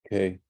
Okay.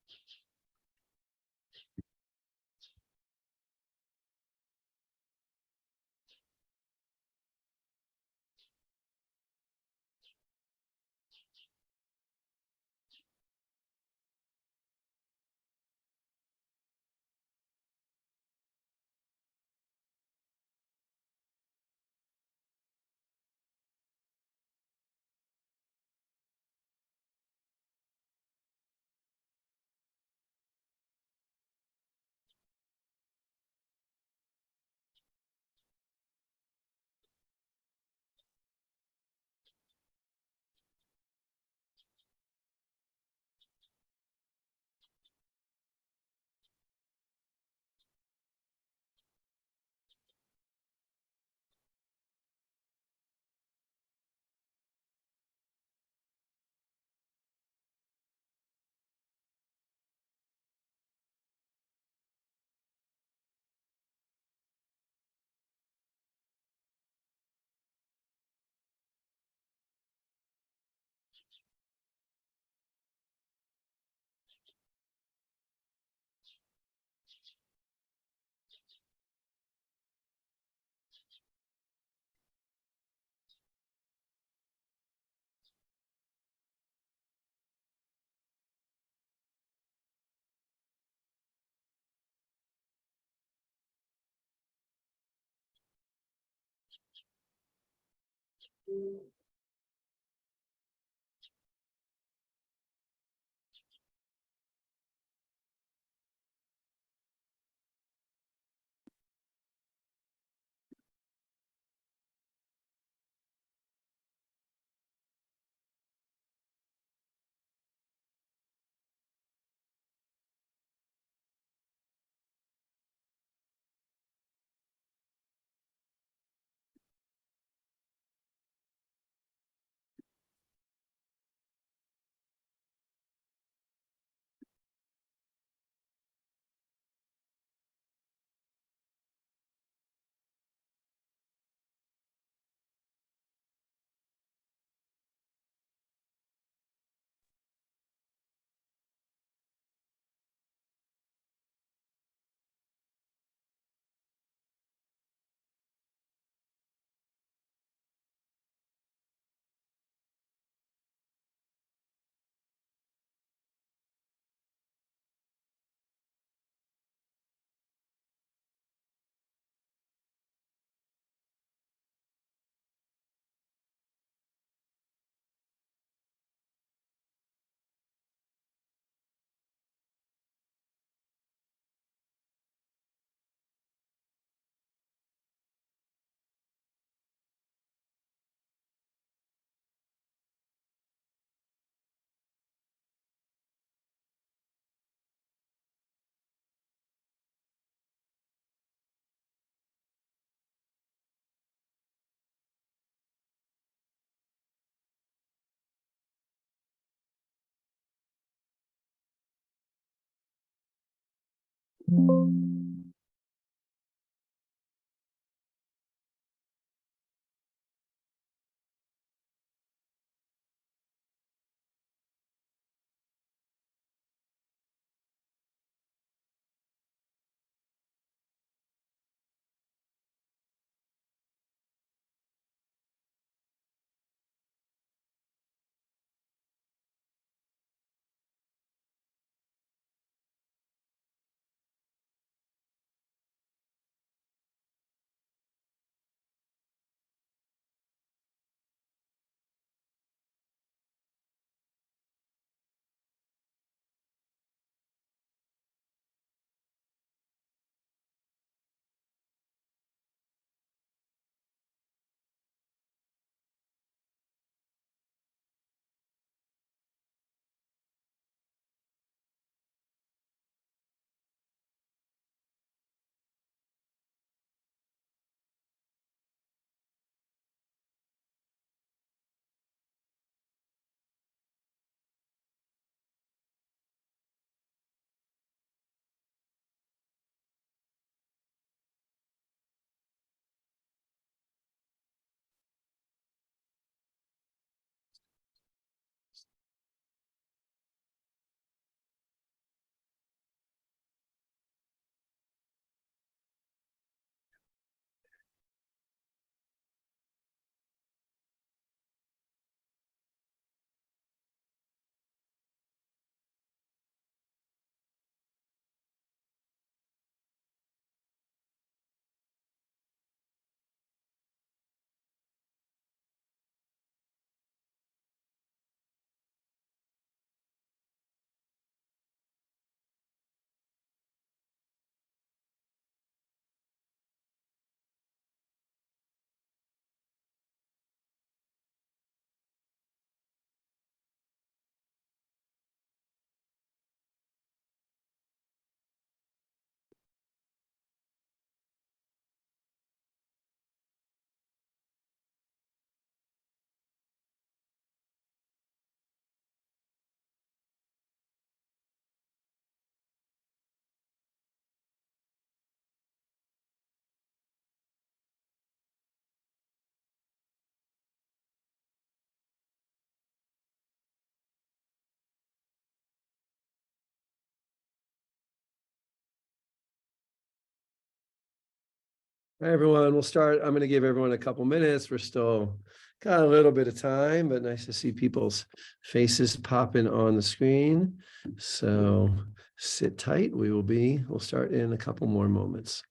Hi, everyone. We'll start. I'm going to give everyone a couple minutes. We're still got a little bit of time, but nice to see people's faces popping on the screen. So sit tight. We'll start in a couple more moments.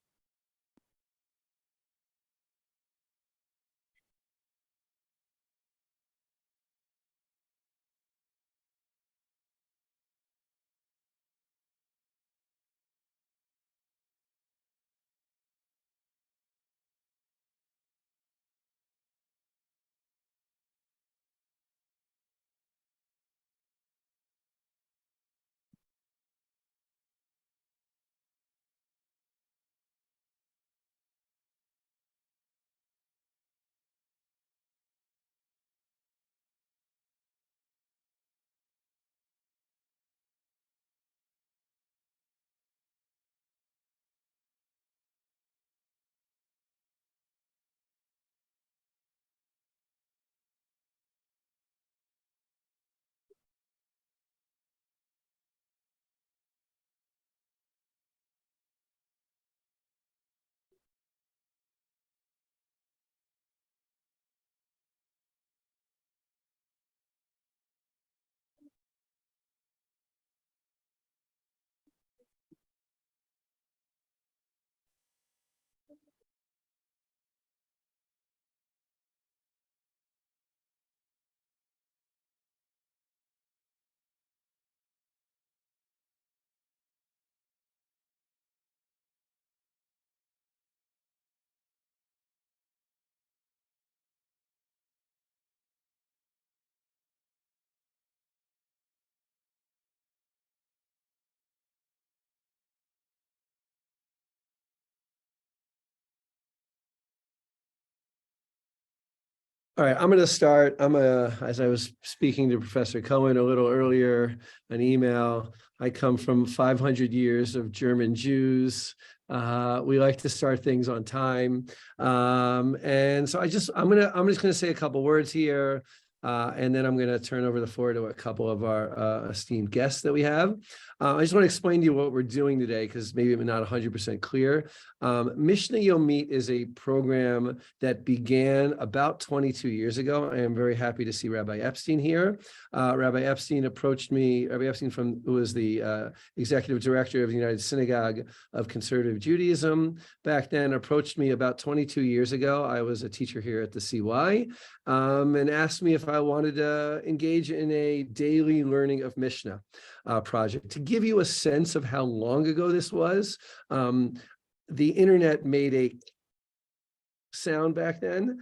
All right, I'm going to start. As I was speaking to Professor Cohen a little earlier, an email. I come from 500 years of German Jews. We like to start things on time, and so I'm just going to say a couple words here, and then I'm going to turn over the floor to a couple of our esteemed guests that we have. I just want to explain to you what we're doing today because maybe I'm not 100% clear. Mishnah Yomit is a program that began about 22 years ago. I am very happy to see Rabbi Epstein here. Rabbi Epstein approached me, Rabbi Epstein who was the executive director of the United Synagogue of Conservative Judaism back then, approached me about 22 years ago. I was a teacher here at the CY, and asked me if I wanted to engage in a daily learning of Mishnah project. To give you a sense of how long ago this was, the internet made a sound back then,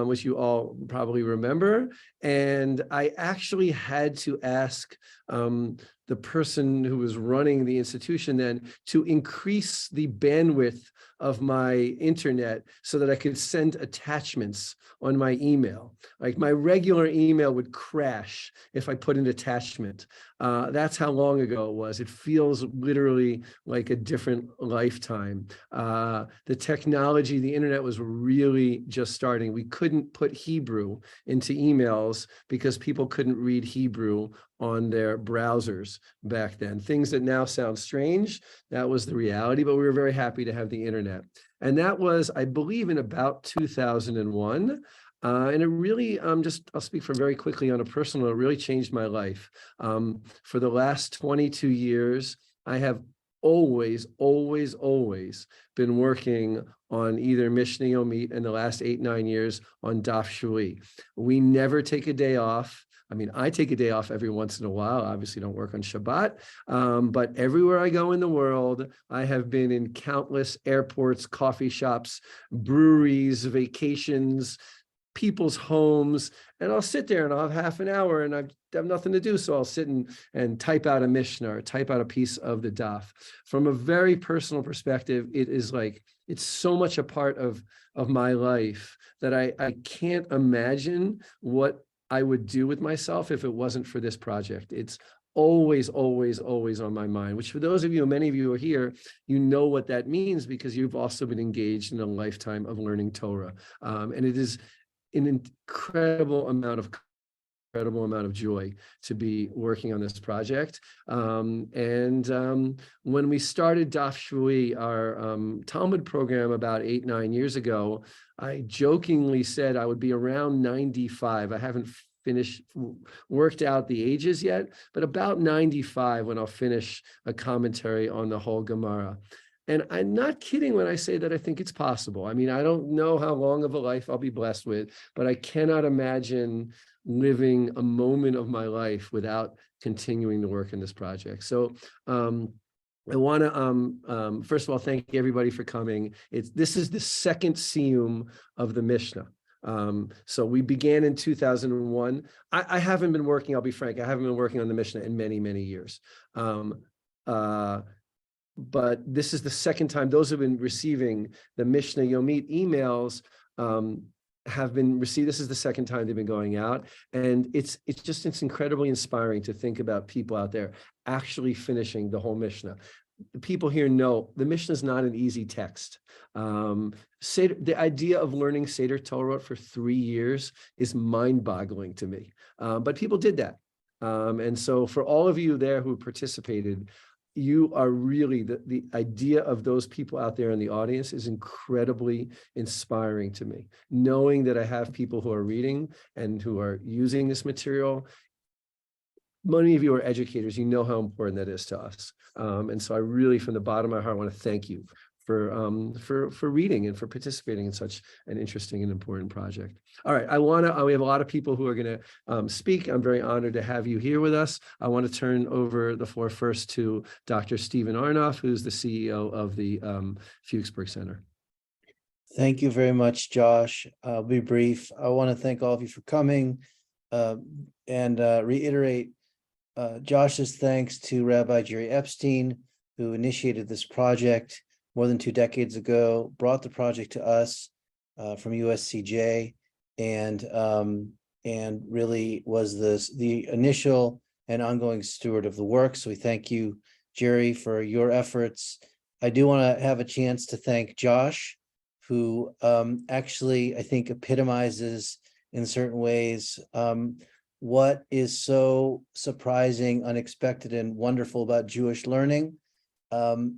which you all probably remember. And I actually had to ask the person who was running the institution then to increase the bandwidth of my internet so that I could send attachments on my email. Like my regular email would crash if I put an attachment. That's how long ago it was. It feels literally like a different lifetime. The technology, the internet was really just starting. We couldn't put Hebrew into emails because people couldn't read Hebrew on their browsers back then. Things that now sound strange, that was the reality, but we were very happy to have the internet. And that was, I believe, in about 2001. And it really, I'll speak for very quickly on a personal, it really changed my life. For the last 22 years, I have always been working on either Mishnah Yomit in the last 8-9 years on Daf Shuli. We never take a day off. I mean, I take a day off every once in a while. Obviously, don't work on Shabbat, but everywhere I go in the world, I have been in countless airports, coffee shops, breweries, vacations, people's homes, and I'll sit there and I'll have half an hour and I have nothing to do. So I'll sit and type out a Mishnah or type out a piece of the Daf. From a very personal perspective, it is like, it's so much a part of my life that I can't imagine what I would do with myself if it wasn't for this project. It's always on my mind, which for those of you, many of you are here, you know what that means because you've also been engaged in a lifetime of learning Torah. And it is an incredible amount of incredible amount of joy to be working on this project. When we started Daf Shvui, our Talmud program about 8-9 years ago, I jokingly said I would be around 95. I haven't worked out the ages yet, but about 95 when I'll finish a commentary on the whole Gemara. And I'm not kidding when I say that I think it's possible. I mean, I don't know how long of a life I'll be blessed with, but I cannot imagine living a moment of my life without continuing to work in this project. So I want to, first of all, thank everybody for coming. This is the second siyum of the Mishnah. So we began in 2001. I haven't been working, I'll be frank, I haven't been working on the Mishnah in many, many years. But this is the second time those who have been receiving the Mishnah Yomit emails have been received. This is the second time they've been going out. And it's incredibly inspiring to think about people out there actually finishing the whole Mishnah. People here know the Mishnah is not an easy text. The idea of learning Seder Torah for 3 years is mind-boggling to me. But people did that. And so for all of you there who participated, you are really, the idea of those people out there in the audience is incredibly inspiring to me. Knowing that I have people who are reading and who are using this material. Many of you are educators, you know how important that is to us. And so I really, from the bottom of my heart, want to thank you for reading and for participating in such an interesting and important project. All right, we have a lot of people who are going to speak. I'm very honored to have you here with us. I want to turn over the floor first to Dr. Stephen Arnoff, who's the CEO of the Fuchsberg Center. Thank you very much, Josh. I'll be brief. I want to thank all of you for coming and reiterate Josh's thanks to Rabbi Jerry Epstein, who initiated this project more than 2 decades ago, brought the project to us from USCJ, and really was the initial and ongoing steward of the work. So we thank you, Jerry, for your efforts. I do want to have a chance to thank Josh, who actually, I think, epitomizes in certain ways what is so surprising, unexpected, and wonderful about Jewish learning.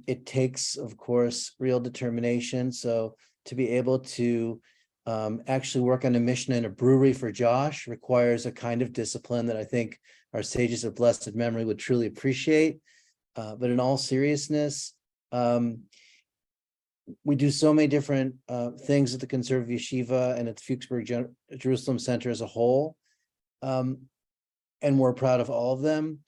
It takes, of course, real determination. So to be able to actually work on a Mishnah in a brewery for Josh requires a kind of discipline that I think our sages of blessed memory would truly appreciate. But in all seriousness, we do so many different things at the Conservative Yeshiva and at the Fuchsberg Jerusalem Center as a whole. And we're proud of all of them.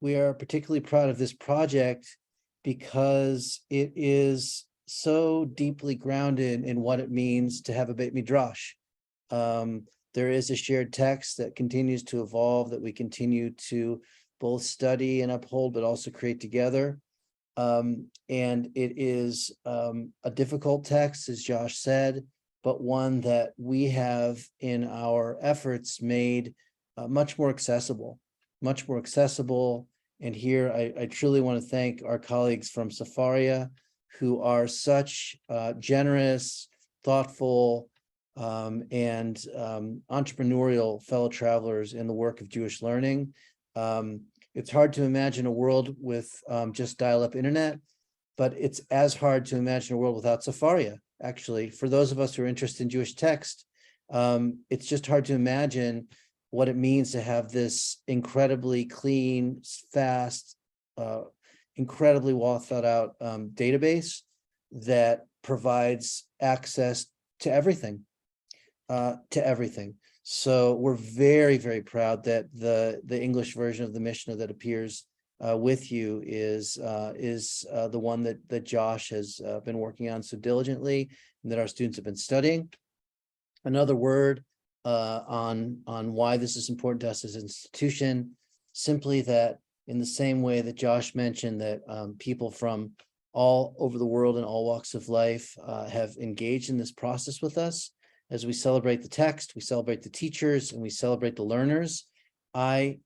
We are particularly proud of this project because it is so deeply grounded in what it means to have a Beit Midrash. There is a shared text that continues to evolve, that we continue to both study and uphold, but also create together. And it is a difficult text, as Josh said, but one that we have in our efforts made much more accessible. And here I truly want to thank our colleagues from Sefaria, who are such generous, thoughtful, and entrepreneurial fellow travelers in the work of Jewish learning. It's hard to imagine a world with just dial-up internet, but it's as hard to imagine a world without Sefaria. Actually, for those of us who are interested in Jewish text, it's just hard to imagine what it means to have this incredibly clean, fast, incredibly well thought out database that provides access to everything. So we're very, very proud that the English version of the Mishnah that appears with you is the one that Josh has been working on so diligently, and that our students have been studying. Another word on why this is important to us as an institution, simply that in the same way that Josh mentioned that people from all over the world and all walks of life have engaged in this process with us. As we celebrate the text, we celebrate the teachers, and we celebrate the learners, I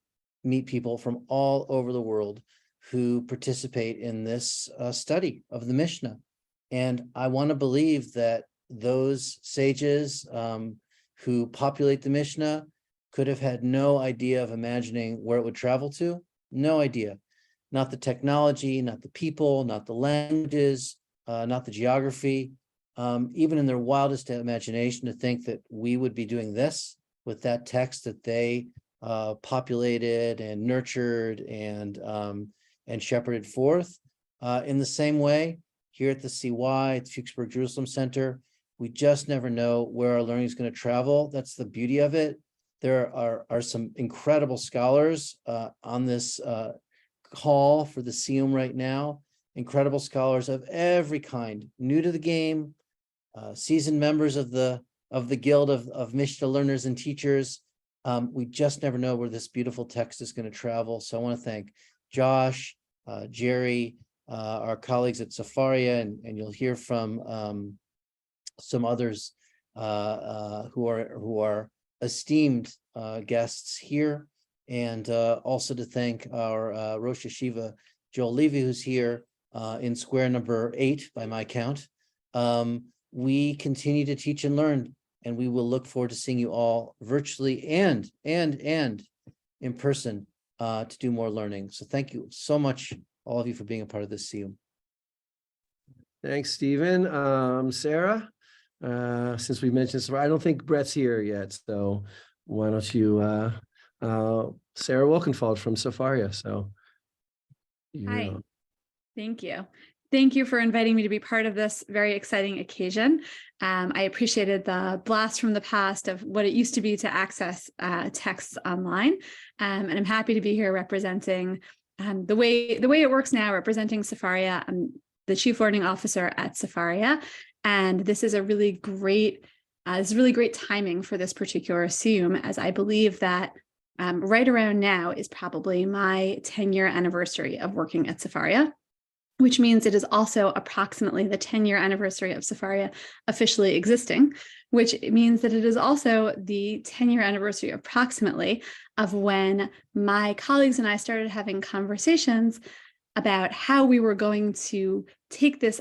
meet people from all over the world who participate in this study of the Mishnah. And I want to believe that those sages who populate the Mishnah could have had no idea of imagining where it would travel to. No idea. Not the technology, not the people, not the languages, not the geography. Even in their wildest imagination, to think that we would be doing this with that text that they populated and nurtured and shepherded forth. In the same way, here at the CY, at the Fuchsberg Jerusalem Center, we just never know where our learning is going to travel. That's the beauty of it. There are some incredible scholars on this call for the SIUM right now. Incredible scholars of every kind, new to the game, seasoned members of the Guild of Mishnah learners and teachers. We just never know where this beautiful text is going to travel. So I want to thank Josh, Jerry, our colleagues at Sefaria, and you'll hear from some others who are esteemed guests here, and also to thank our Rosh Yeshiva Joel Levy, who's here in square number 8 by my count. We continue to teach and learn, and we will look forward to seeing you all virtually and in person to do more learning. So thank you so much, all of you, for being a part of this SIUM. Thanks, Stephen. Sarah, since we mentioned, so I don't think Brett's here yet, so why don't you, Sarah Wilkenfeld from Sefaria. So, Hi, thank you. Thank you for inviting me to be part of this very exciting occasion. I appreciated the blast from the past of what it used to be to access texts online, and I'm happy to be here representing the way it works now, representing Sefaria. I'm the Chief Learning Officer at Sefaria, and this is a really great timing for this particular SIUM, as I believe that right around now is probably my 10-year anniversary of working at Sefaria, which means it is also approximately the 10-year anniversary of Sefaria officially existing, which means that it is also the 10-year anniversary approximately of when my colleagues and I started having conversations about how we were going to take this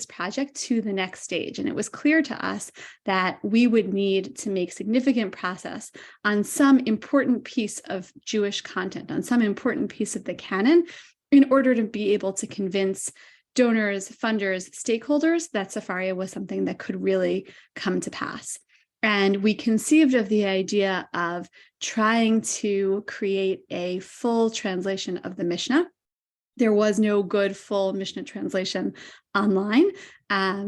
project to the next stage. And it was clear to us that we would need to make significant progress on some important piece of Jewish content, on some important piece of the canon, in order to be able to convince donors, funders, stakeholders that Sefaria was something that could really come to pass. And we conceived of the idea of trying to create a full translation of the Mishnah. There was no good full Mishnah translation online.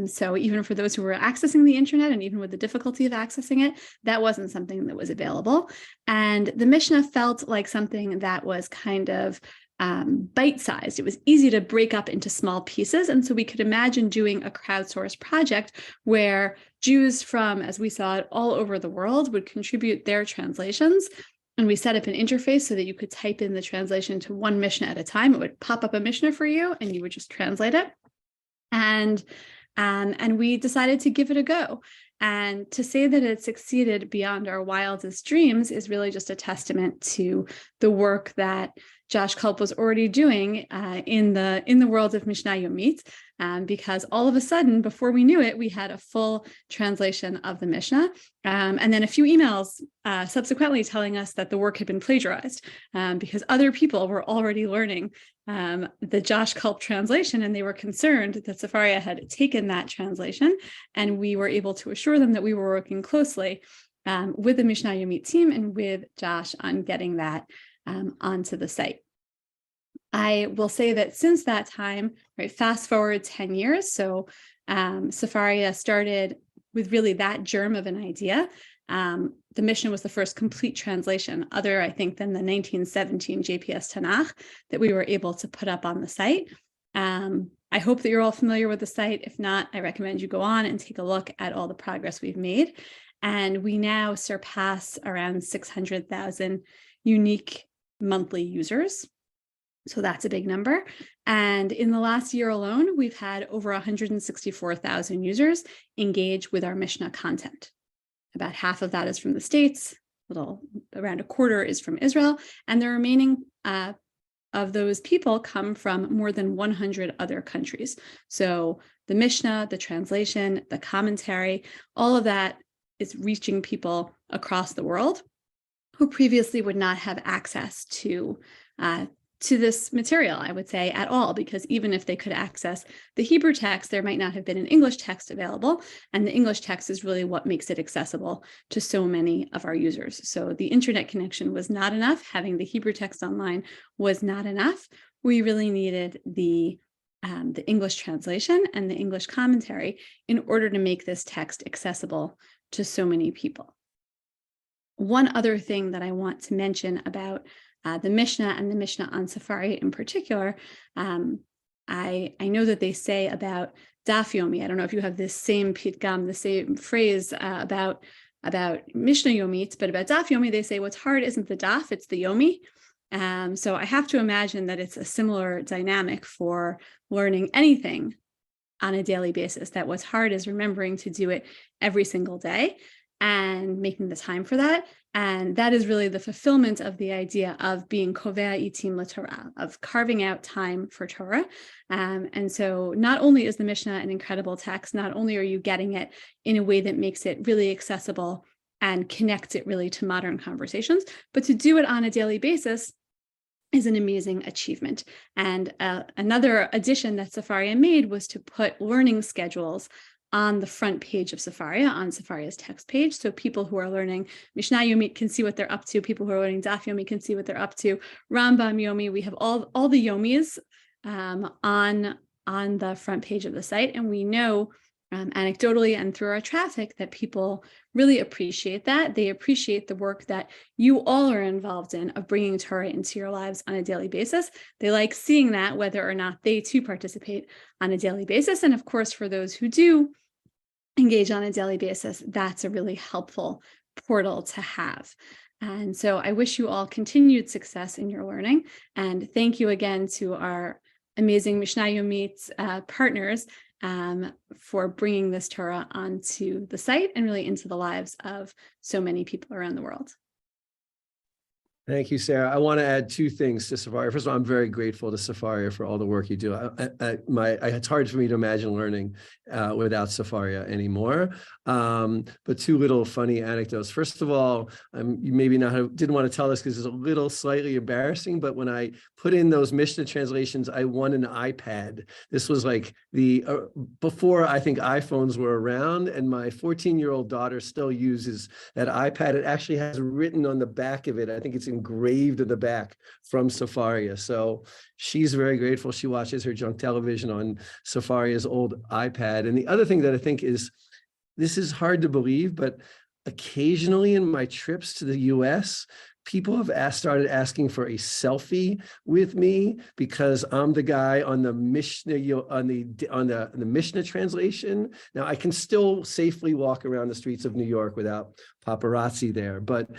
So even for those who were accessing the internet, and even with the difficulty of accessing it, that wasn't something that was available. And the Mishnah felt like something that was kind of bite-sized. It was easy to break up into small pieces. And so we could imagine doing a crowdsourced project where Jews from, as we saw it, all over the world would contribute their translations. And we set up an interface so that you could type in the translation to one Mishnah at a time. It would pop up a Mishnah for you, and you would just translate it. And we decided to give it a go. And to say that it succeeded beyond our wildest dreams is really just a testament to the work that Josh Culp was already doing in the world of Mishnah Yomit, because all of a sudden, before we knew it, we had a full translation of the Mishnah, and then a few emails subsequently telling us that the work had been plagiarized, because other people were already learning the Josh Culp translation, and they were concerned that Sefaria had taken that translation, and we were able to assure them that we were working closely with the Mishnah Yomit team and with Josh on getting that onto the site. I will say that since that time, right, fast forward 10 years, so Sefaria started with really that germ of an idea. The Mishnah was the first complete translation, other, I think, than the 1917 JPS Tanakh that we were able to put up on the site. I hope that you're all familiar with the site. If not, I recommend you go on and take a look at all the progress we've made. And we now surpass around 600,000 unique monthly users. So that's a big number. And in the last year alone, we've had over 164,000 users engage with our Mishnah content. About half of that is from the States, around a quarter is from Israel, and the remaining of those people come from more than 100 other countries. So the Mishnah, the translation, the commentary, all of that is reaching people across the world. who previously would not have access to this material, I would say, at all, because even if they could access the Hebrew text, there might not have been an English text available. And the English text is really what makes it accessible to so many of our users. So the internet connection was not enough. Having the Hebrew text online was not enough. We really needed the English translation and the English commentary in order to make this text accessible to so many people. One other thing that I want to mention about the Mishnah and the Mishnah on Sefaria in particular, I know that they say about Daf Yomi. I don't know if you have this same Pitgam, the same phrase about Mishnah Yomit, but about Daf Yomi, they say what's hard isn't the Daf, it's the Yomi. So I have to imagine that it's a similar dynamic for learning anything on a daily basis, that what's hard is remembering to do it every single day and making the time for that. And that is really the fulfillment of the idea of being kovea itim laTorah, of carving out time for Torah. And so not only is the Mishnah an incredible text, not only are you getting it in a way that makes it really accessible and connects it really to modern conversations, but to do it on a daily basis is an amazing achievement. And another addition that Sefaria made was to put learning schedules on the front page of Sefaria, on Sefaria's text page. So people who are learning Mishnah Yomi can see what they're up to. People who are learning Daf Yomi can see what they're up to. Rambam Yomi, we have all the Yomis on the front page of the site. And we know anecdotally and through our traffic that people really appreciate that. They appreciate the work that you all are involved in of bringing Torah into your lives on a daily basis. They like seeing that, whether or not they too participate on a daily basis. And of course, for those who do engage on a daily basis, that's a really helpful portal to have. And so I wish you all continued success in your learning. And thank you again to our amazing Mishnah Yomit partners for bringing this Torah onto the site and really into the lives of so many people around the world. Thank you, Sarah. I want to add two things to Sefaria. First of all, I'm very grateful to Sefaria for all the work you do. It's hard for me to imagine learning without Sefaria anymore. But two little funny anecdotes. First of all, you maybe didn't want to tell this because it's a little slightly embarrassing, but when I put in those Mishnah translations, I won an iPad. This was like before I think iPhones were around, and my 14-year-old daughter still uses that iPad. It actually has written on the back of it, I think it's engraved in the back from Sefaria. So she's very grateful. She watches her junk television on Sefaria's old iPad. And the other thing that I think is, this is hard to believe, but occasionally in my trips to the US, people have started asking for a selfie with me because I'm the guy on the Mishnah on the Mishnah translation. Now I can still safely walk around the streets of New York without paparazzi there, but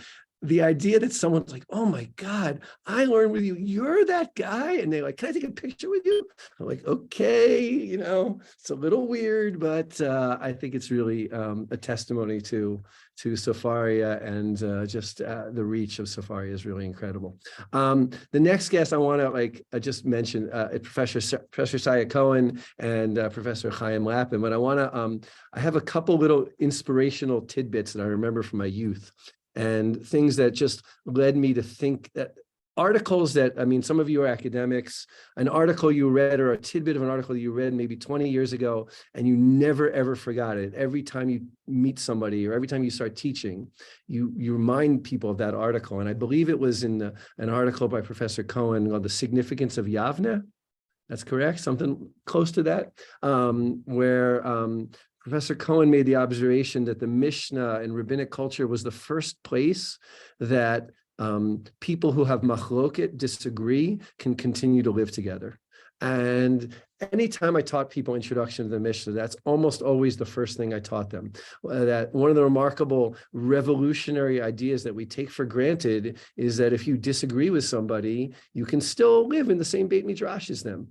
the idea that someone's like, oh my God, I learned with you, you're that guy. And they're like, can I take a picture with you? I'm like, okay, it's a little weird, but I think it's really a testimony to Sefaria, and just the reach of Sefaria is really incredible. The next guest I want to just mention Professor Saya Cohen and Professor Chaim Lapin, but I have a couple little inspirational tidbits that I remember from my youth, and things that just led me to think that articles that, some of you are academics, an article you read or a tidbit of an article you read maybe 20 years ago, and you never, ever forgot it. Every time you meet somebody or every time you start teaching, you remind people of that article. And I believe it was in an article by Professor Cohen called The Significance of Yavne. That's correct, something close to that, where Professor Cohen made the observation that the Mishnah in rabbinic culture was the first place that people who have machloket, disagree, can continue to live together. And anytime I taught people introduction to the Mishnah, that's almost always the first thing I taught them. That one of the remarkable revolutionary ideas that we take for granted is that if you disagree with somebody, you can still live in the same Beit Midrash as them.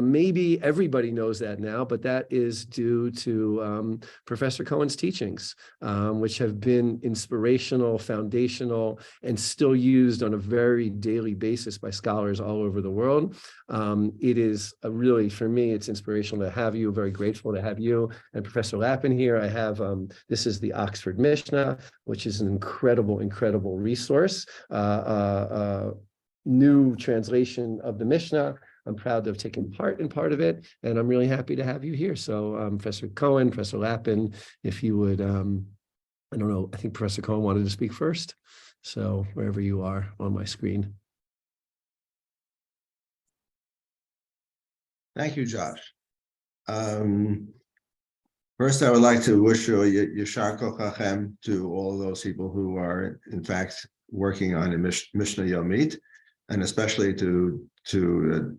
Maybe everybody knows that now, but that is due to Professor Cohen's teachings, which have been inspirational, foundational, and still used on a very daily basis by scholars all over the world. It is a really really, for me, it's inspirational to have you. Very grateful to have you and Professor Lappin here. I have, this is the Oxford Mishnah, which is an incredible, incredible resource. New translation of the Mishnah. I'm proud to have taken part in part of it, and I'm really happy to have you here. So Professor Cohen, Professor Lappin, if you would, I don't know, I think Professor Cohen wanted to speak first. So wherever you are on my screen. Thank you, Josh. First, I would like to wish you Yashar Koach Lachem to all those people who are, in fact, working on a Mishnah Yomit, and especially to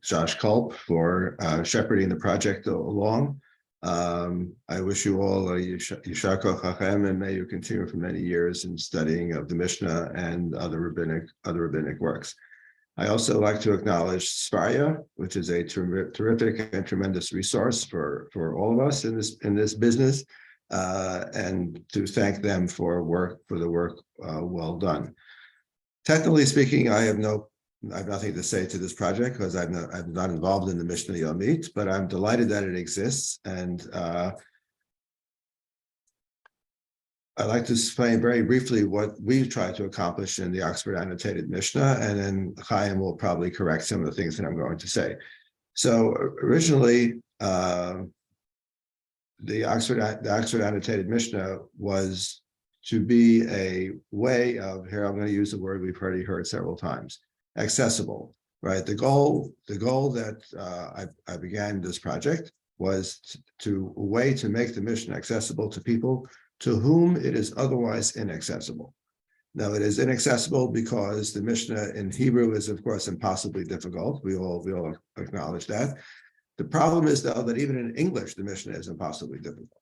Josh Culp for shepherding the project along. I wish you all a Yashar Koach Lachem, and may you continue for many years in studying of the Mishnah and other rabbinic works. I also like to acknowledge Sefaria, which is a terrific and tremendous resource for all of us in this business, and to thank them for the work well done. Technically speaking, I have nothing to say to this project because I'm not involved in the Mishnah Yomit, but I'm delighted that it exists, and I'd like to explain very briefly what we try to accomplish in the Oxford Annotated Mishnah, and then Chaim will probably correct some of the things that I'm going to say. So originally, the Oxford Annotated Mishnah was to be a way of, here I'm going to use the word we've already heard several times, accessible, right? The goal that I began this project was a way to make the Mishnah accessible to people to whom it is otherwise inaccessible. Now, it is inaccessible because the Mishnah in Hebrew is, of course, impossibly difficult. We all acknowledge that. The problem is, though, that even in English, the Mishnah is impossibly difficult.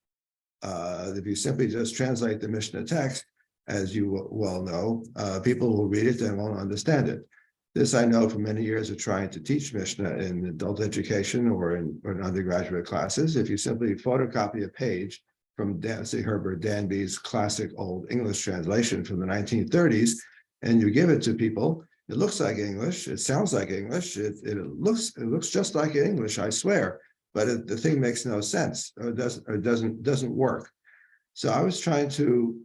If you simply just translate the Mishnah text, as you well know, people will read it and won't understand it. This I know from many years of trying to teach Mishnah in adult education or in undergraduate classes. If you simply photocopy a page from C. Herbert Danby's classic old English translation from the 1930s, and you give it to people, it looks like English, it sounds like English, it looks just like English, I swear, but the thing makes no sense, or doesn't work. So I was trying to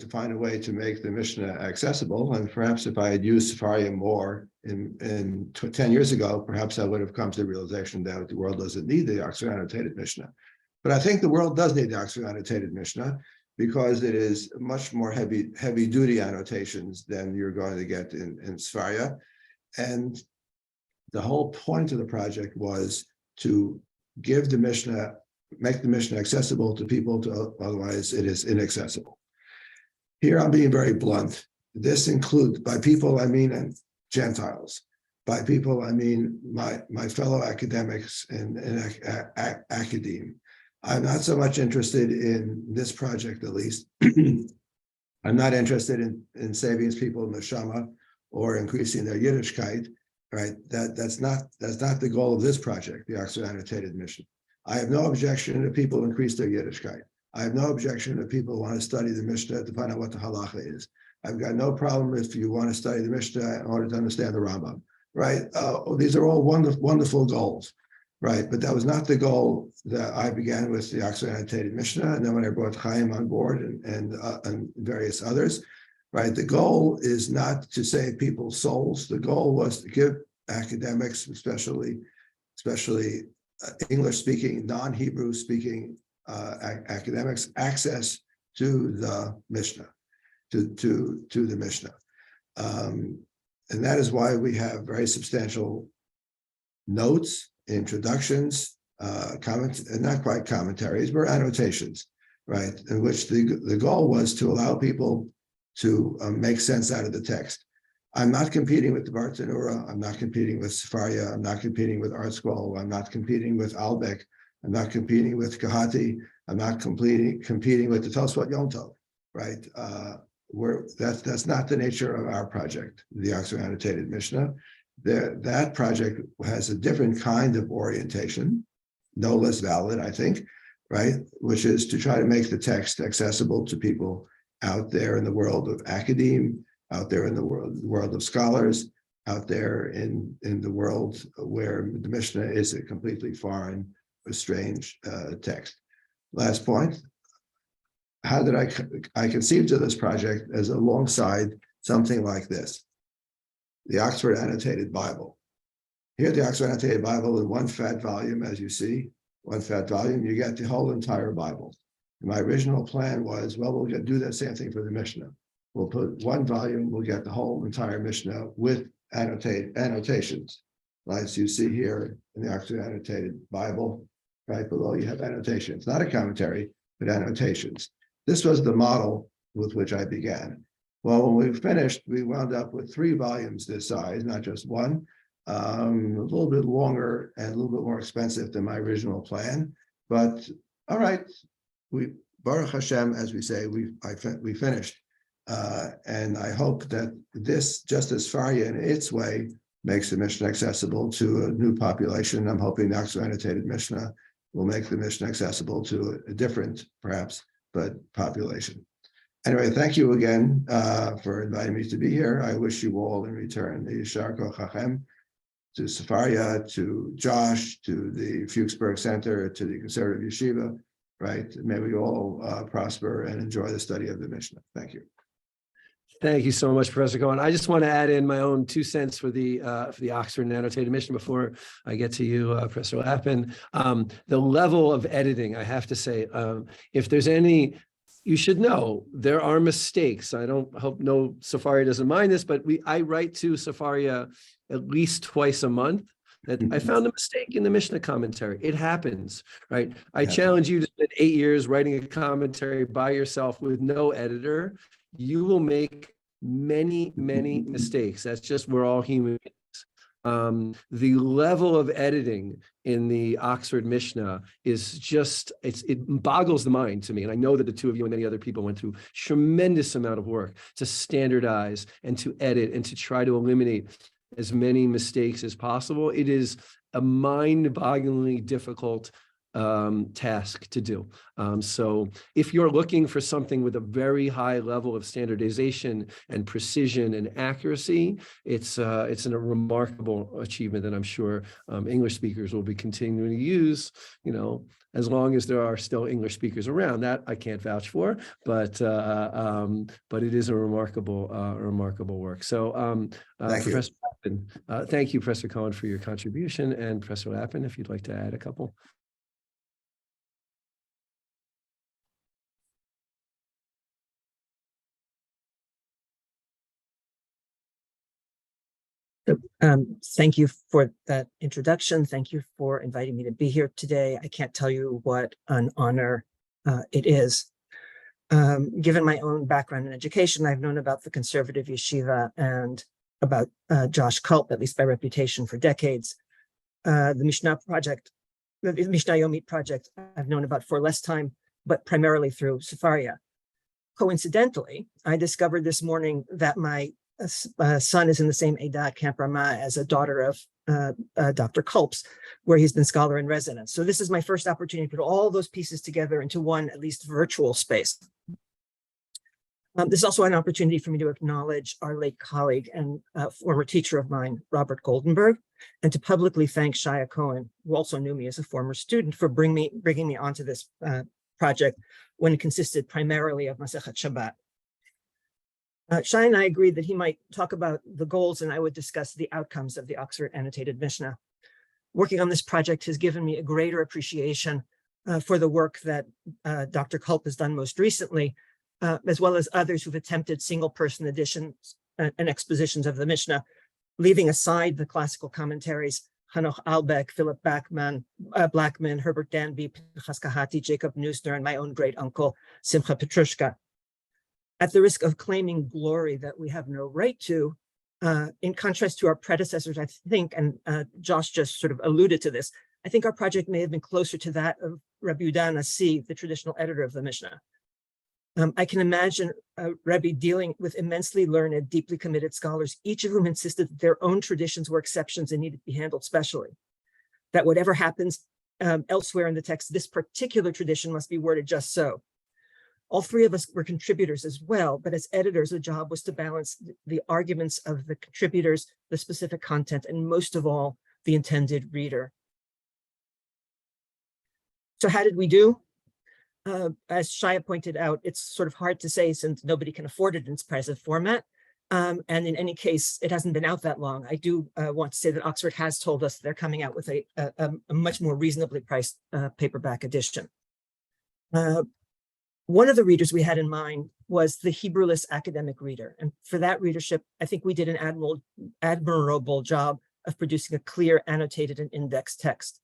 find a way to make the Mishnah accessible, and perhaps if I had used Sefaria more in 10 years ago, perhaps I would have come to the realization that the world doesn't need the Oxford Annotated Mishnah. But I think the world does need the Oxford Annotated Mishnah because it is much more heavy duty annotations than you're going to get in Sefaria. And the whole point of the project was to give the Mishnah, make the Mishnah accessible to people, otherwise it is inaccessible. Here I'm being very blunt. This includes, by people I mean Gentiles. By people I mean my fellow academics and academe. I'm not so much interested in this project, at least. I'm not interested in saving people neshama or increasing their Yiddishkeit, right? That's not the goal of this project, the Oxford Annotated Mishnah. I have no objection if people increase their Yiddishkeit. I have no objection if people want to study the Mishnah to find out what the halacha is. I've got no problem if you want to study the Mishnah in order to understand the Rambam, right? These are all wonderful goals. Right, but that was not the goal that I began with the Oxford Annotated Mishnah, and then when I brought Chaim on board and various others, right? The goal is not to save people's souls. The goal was to give academics, especially English-speaking, non-Hebrew speaking academics, access to the Mishnah, to the Mishnah, and that is why we have very substantial notes, introductions, comments, and not quite commentaries, but annotations, right? In which the goal was to allow people to make sense out of the text. I'm not competing with the Bartanura, I'm not competing with Sefaria, I'm not competing with ArtScroll, I'm not competing with Albeck, I'm not competing with Kahati, I'm not competing with the Tosfot Yom Tov, right? That's not the nature of our project, the Oxford Annotated Mishnah. That project has a different kind of orientation, no less valid, I think, right? Which is to try to make the text accessible to people out there in the world of academe, out there in the world of scholars, out there in the world where the Mishnah is a completely foreign or strange text. Last point. How did I conceived of this project as alongside something like this, the Oxford Annotated Bible. Here, the Oxford Annotated Bible in one fat volume, as you see, one fat volume, you get the whole entire Bible. And my original plan was, well, we'll do that same thing for the Mishnah. We'll put one volume, we'll get the whole entire Mishnah with annotations. As you see here in the Oxford Annotated Bible, right below you have annotations, not a commentary, but annotations. This was the model with which I began. Well, when we finished, we wound up with 3 volumes this size, not just one, a little bit longer and a little bit more expensive than my original plan. But all right, we Baruch Hashem, as we say, we finished. And I hope that this, just as Sfaria in its way, makes the Mishnah accessible to a new population. I'm hoping the Oxford Annotated Mishnah will make the Mishnah accessible to a different, perhaps, but population. Anyway, thank you again for inviting me to be here. I wish you all in return the Yishar Koach Hachem, to Sefaria, to Josh, to the Fuchsberg Center, to the Conservative Yeshiva, right? May we all prosper and enjoy the study of the Mishnah. Thank you. Thank you so much, Professor Cohen. I just want to add in my own 2 cents for the Oxford Annotated Mishnah before I get to you, Professor Lappin. The level of editing, I have to say, if there's any, you should know there are mistakes. I hope Sefaria doesn't mind this, but I write to Sefaria at least twice a month. That I found a mistake in the Mishnah commentary. It happens, right? I challenge you to spend 8 years writing a commentary by yourself with no editor. You will make many, many mistakes. That's just, we're all human beings. The level of editing in the Oxford Mishnah is just, it boggles the mind to me. And I know that the 2 of you and many other people went through tremendous amount of work to standardize and to edit and to try to eliminate as many mistakes as possible. It is a mind-bogglingly difficult task to do. So if you're looking for something with a very high level of standardization and precision and accuracy, it's a remarkable achievement that I'm sure English speakers will be continuing to use, as long as there are still English speakers around. That I can't vouch for, but it is a remarkable work. So Professor Lappin, thank you, Professor Cohen, for your contribution, and Professor Lappin, if you'd like to add a couple. Thank you for that introduction. Thank you for inviting me to be here today. I can't tell you what an honor it is. Given my own background in education, I've known about the conservative yeshiva and about Josh Culp, at least by reputation, for decades. The Mishnah project, the Mishnah Yomit project, I've known about for less time, but primarily through Sefaria. Coincidentally, I discovered this morning that my son is in the same Eidah Camp Ramah as a daughter of Dr. Culp's, where he's been scholar in residence. So this is my first opportunity to put all those pieces together into one, at least virtual space. This is also an opportunity for me to acknowledge our late colleague and former teacher of mine, Robert Goldenberg, and to publicly thank Shia Cohen, who also knew me as a former student, for bringing me onto this project when it consisted primarily of Masechet Shabbat. Shai and I agreed that he might talk about the goals and I would discuss the outcomes of the Oxford Annotated Mishnah. Working on this project has given me a greater appreciation for the work that Dr. Culp has done most recently, as well as others who've attempted single-person editions and expositions of the Mishnah, leaving aside the classical commentaries, Hanoch Albeck, Philip Blackman, Herbert Danby, Pinchas Kahati, Jacob Neusner, and my own great uncle, Simcha Petrushka. At the risk of claiming glory that we have no right to, in contrast to our predecessors, I think, and Josh just sort of alluded to this, I think our project may have been closer to that of Rabbi Yehuda Nasi, the traditional editor of the Mishnah. I can imagine Rebbe dealing with immensely learned, deeply committed scholars, each of whom insisted that their own traditions were exceptions and needed to be handled specially. That whatever happens elsewhere in the text, this particular tradition must be worded just so. All three of us were contributors as well, but as editors, the job was to balance the arguments of the contributors, the specific content, and most of all, the intended reader. So how did we do? As Shia pointed out, it's sort of hard to say since nobody can afford it in its present format. And in any case, it hasn't been out that long. I do want to say that Oxford has told us they're coming out with a much more reasonably priced paperback edition. One of the readers we had in mind was the Hebrewless academic reader. And for that readership, I think we did an admirable job of producing a clear, annotated, and indexed text.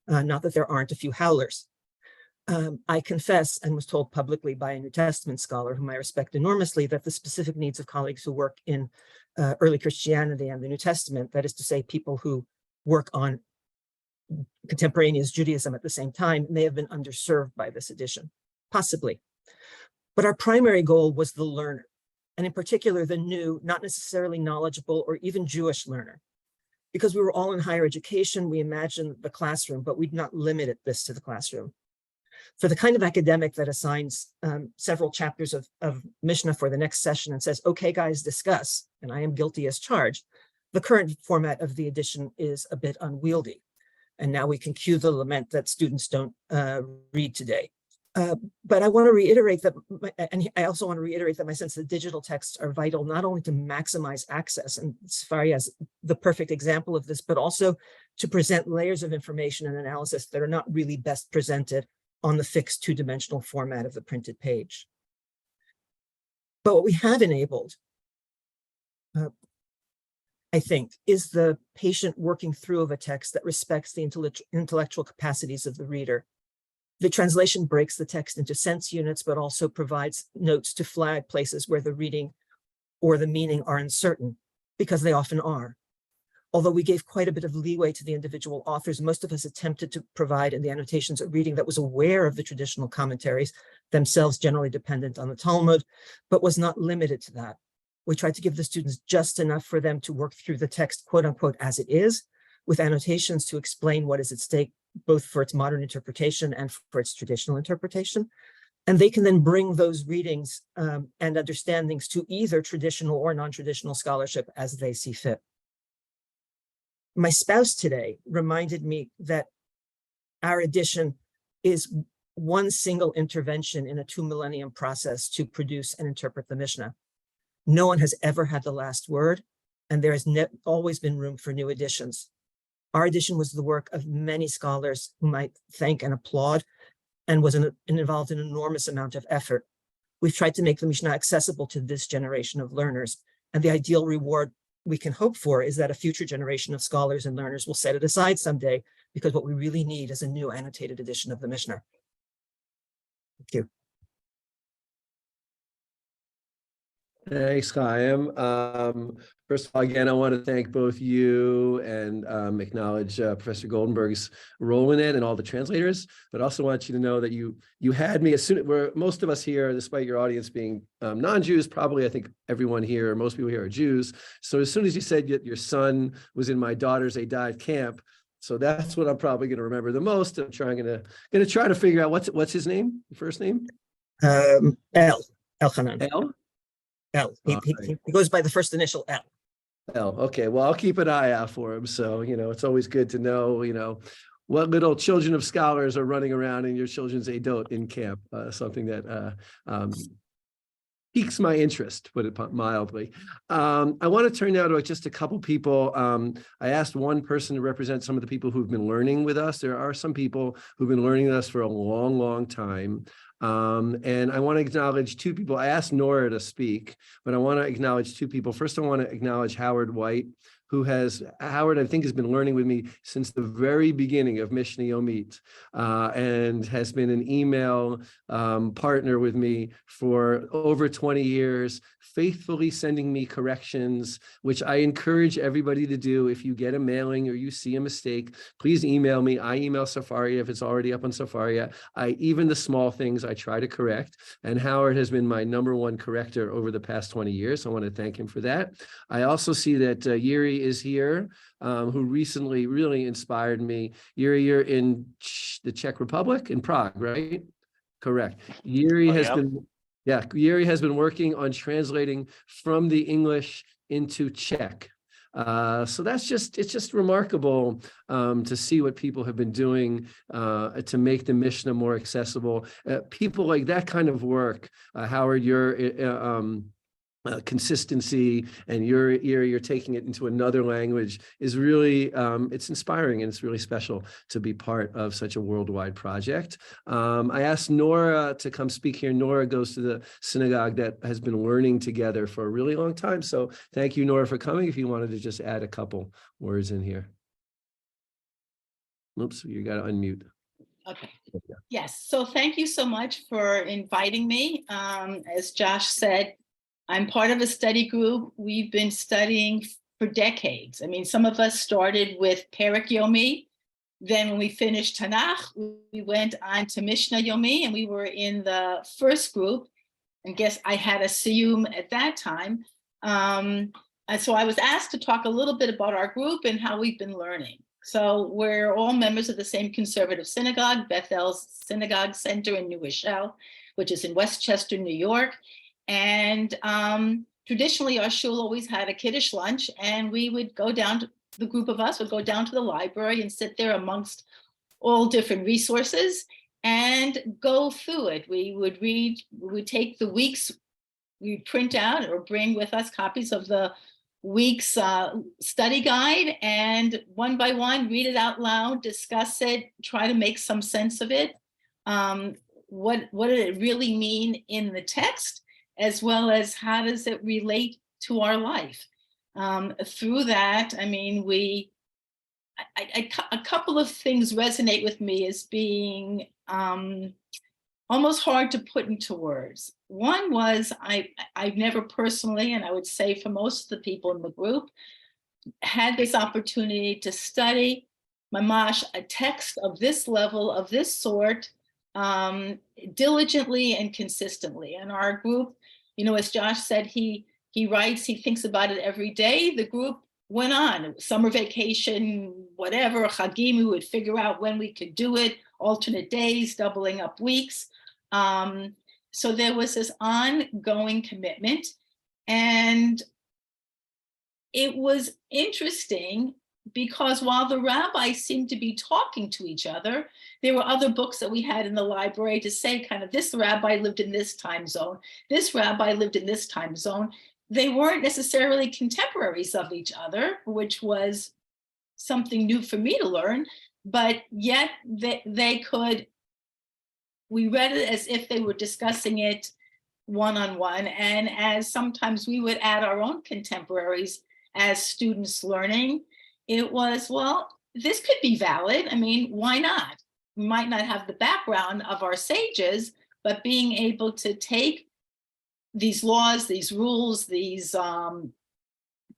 Not that there aren't a few howlers. I confess, and was told publicly by a New Testament scholar whom I respect enormously, that the specific needs of colleagues who work in early Christianity and the New Testament, that is to say, people who work on contemporaneous Judaism at the same time, may have been underserved by this edition, possibly. But our primary goal was the learner, and in particular, the new, not necessarily knowledgeable or even Jewish learner. Because we were all in higher education, we imagined the classroom, but we'd not limited this to the classroom. For the kind of academic that assigns several chapters of Mishnah for the next session and says, okay, guys, discuss, and I am guilty as charged, the current format of the edition is a bit unwieldy. And now we can cue the lament that students don't read today. But I want to reiterate that, and I also want to reiterate that my sense that digital texts are vital, not only to maximize access, and Sefaria is the perfect example of this, but also to present layers of information and analysis that are not really best presented on the fixed two-dimensional format of the printed page. But what we have enabled, I think, is the patient working through of a text that respects the intellectual capacities of the reader. The translation breaks the text into sense units, but also provides notes to flag places where the reading or the meaning are uncertain, because they often are. Although we gave quite a bit of leeway to the individual authors, most of us attempted to provide in the annotations a reading that was aware of the traditional commentaries, themselves generally dependent on the Talmud, but was not limited to that. We tried to give the students just enough for them to work through the text, quote unquote, as it is, with annotations to explain what is at stake, both for its modern interpretation and for its traditional interpretation. And they can then bring those readings and understandings to either traditional or non-traditional scholarship as they see fit. My spouse today reminded me that our edition is one single intervention in a 2-millennium process to produce and interpret the Mishnah. No one has ever had the last word, and there has always been room for new editions. Our edition was the work of many scholars whom I thank and applaud, and was involved in an enormous amount of effort. We've tried to make the Mishnah accessible to this generation of learners, and the ideal reward we can hope for is that a future generation of scholars and learners will set it aside someday, because what we really need is a new annotated edition of the Mishnah. Thank you. Thanks, Chaim. First of all, again, I want to thank both you and acknowledge Professor Goldenberg's role in it and all the translators, but also want you to know that you had me as soon as most of us here, despite your audience being non-Jews, probably I think everyone here, or most people here are Jews. So as soon as you said your son was in my daughter's Eidad camp, so that's what I'm probably going to remember the most. I'm going to try to figure out what's his name, first name? Elchanan. El? L. He goes by the first initial L. L. Okay. Well, I'll keep an eye out for him. So, it's always good to know, what little children of scholars are running around in your children's Eidot in camp. Something that piques my interest, put it mildly. I want to turn now to just a couple people. I asked one person to represent some of the people who've been learning with us. There are some people who've been learning with us for a long, long time. And I want to acknowledge two people. I asked Nora to speak, but I want to acknowledge two people. First, I want to acknowledge Howard White, Howard, I think, has been learning with me since the very beginning of Mishnah Yomit, and has been an email partner with me for over 20 years, faithfully sending me corrections, which I encourage everybody to do. If you get a mailing or you see a mistake, please email me. I email Sefaria if it's already up on Sefaria. Even the small things I try to correct, and Howard has been my #1 corrector over the past 20 years. I want to thank him for that. I also see that Yuri is here, who recently really inspired me. Yuri, you're in the Czech Republic, in Prague, right? Correct. Yuri Oh, has yeah? been, yeah, Yuri has been working on translating from the English into Czech. So it's just remarkable to see what people have been doing to make the Mishnah more accessible. People like that kind of work, Howard, consistency and you're taking it into another language is really it's inspiring, and it's really special to be part of such a worldwide project. I asked Nora to come speak here. Nora goes to the synagogue that has been learning together for a really long time. So thank you, Nora, for coming. If you wanted to just add a couple words in here. Oops, you got to unmute. Okay. Yes. So thank you so much for inviting me. As Josh said, I'm part of a study group. We've been studying for decades. I mean, some of us started with Perek Yomi. Then when we finished Tanakh, we went on to Mishnah Yomi, and we were in the first group. And guess I had a siyum at that time. And so I was asked to talk a little bit about our group and how we've been learning. So we're all members of the same conservative synagogue, Bethel's Synagogue Center in New Rochelle, which is in Westchester, New York. And traditionally, our shul always had a Kiddush lunch, and we would go down to, the group of us would go down to the library and sit there amongst all different resources and go through it. We would read, we would take the week's, we'd print out or bring with us copies of the week's study guide, and one by one, read it out loud, discuss it, try to make some sense of it. What did it really mean in the text, as well as how does it relate to our life? Through that, I mean, a couple of things resonate with me as being almost hard to put into words. One was I've never personally, and I would say for most of the people in the group, had this opportunity to study mamash, a text of this level, of this sort, diligently and consistently. And our group, you know, as Josh said, he writes, he thinks about it every day. The group went on, summer vacation, whatever, Chagim, we would figure out when we could do it, alternate days, doubling up weeks. So there was this ongoing commitment, and it was interesting because while the rabbis seemed to be talking to each other, there were other books that we had in the library to say kind of, this rabbi lived in this time zone, this rabbi lived in this time zone. They weren't necessarily contemporaries of each other, which was something new for me to learn, but yet they could, we read it as if they were discussing it one-on-one, and as sometimes we would add our own contemporaries as students learning, it was, well, this could be valid. I mean, why not? We might not have the background of our sages, but being able to take these laws, these rules, these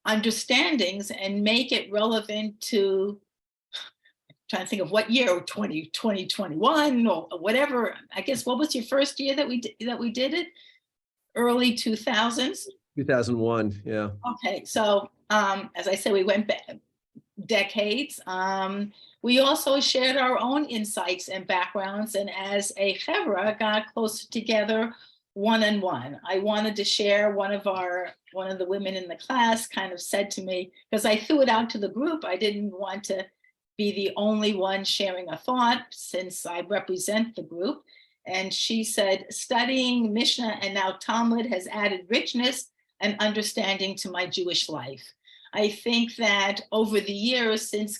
understandings and make it relevant to, I'm trying to think of what year, 2021 or whatever. I guess, what was your first year that we did it? Early 2000s? 2001, yeah. Okay, so as I said, we went back decades. We also shared our own insights and backgrounds, and as a chevra got closer together one-on-one. I wanted to share, one of the women in the class kind of said to me, because I threw it out to the group, I didn't want to be the only one sharing a thought since I represent the group. And she said, studying Mishnah and now Talmud has added richness and understanding to my Jewish life. I think that over the years since,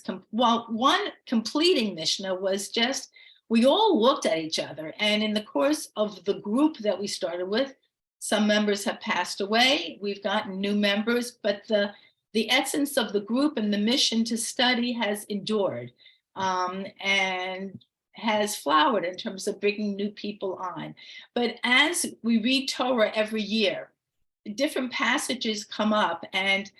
completing Mishnah was just, we all looked at each other, and in the course of the group that we started with, some members have passed away, we've gotten new members, but the essence of the group and the mission to study has endured and has flowered in terms of bringing new people on. But as we read Torah every year, different passages come up, and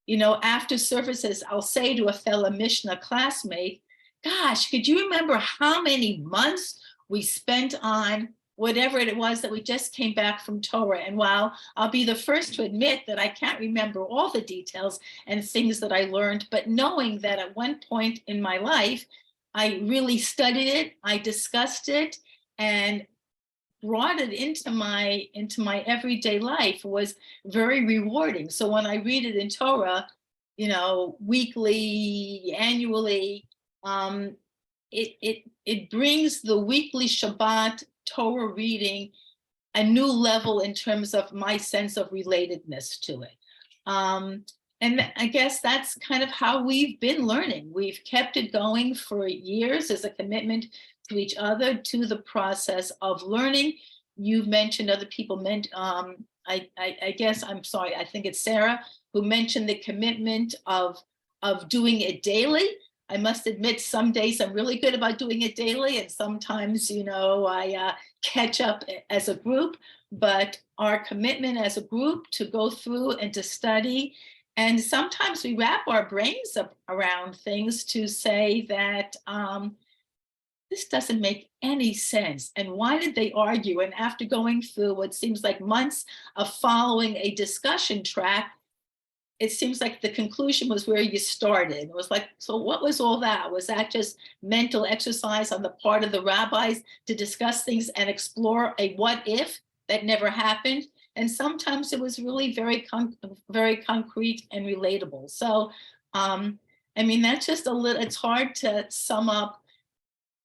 you know, after services, I'll say to a fellow Mishnah classmate, gosh, could you remember how many months we spent on whatever it was that we just came back from Torah? And while I'll be the first to admit that I can't remember all the details and things that I learned, but knowing that at one point in my life, I really studied it, I discussed it, and brought it into my everyday life was very rewarding. So when I read it in Torah, weekly, annually, it brings the weekly Shabbat Torah reading a new level in terms of my sense of relatedness to it. And I guess that's kind of how we've been learning. We've kept it going for years as a commitment to each other, to the process of learning. You've mentioned other people meant, I guess, I'm sorry, I think it's Sarah who mentioned the commitment of doing it daily. I must admit, some days I'm really good about doing it daily, and sometimes, I catch up as a group, but our commitment as a group to go through and to study, and sometimes we wrap our brains up around things to say that this doesn't make any sense. And why did they argue? And after going through what seems like months of following a discussion track, it seems like the conclusion was where you started. It was like, so what was all that? Was that just mental exercise on the part of the rabbis to discuss things and explore a what if that never happened? And sometimes it was really very concrete and relatable. So, that's just a little, it's hard to sum up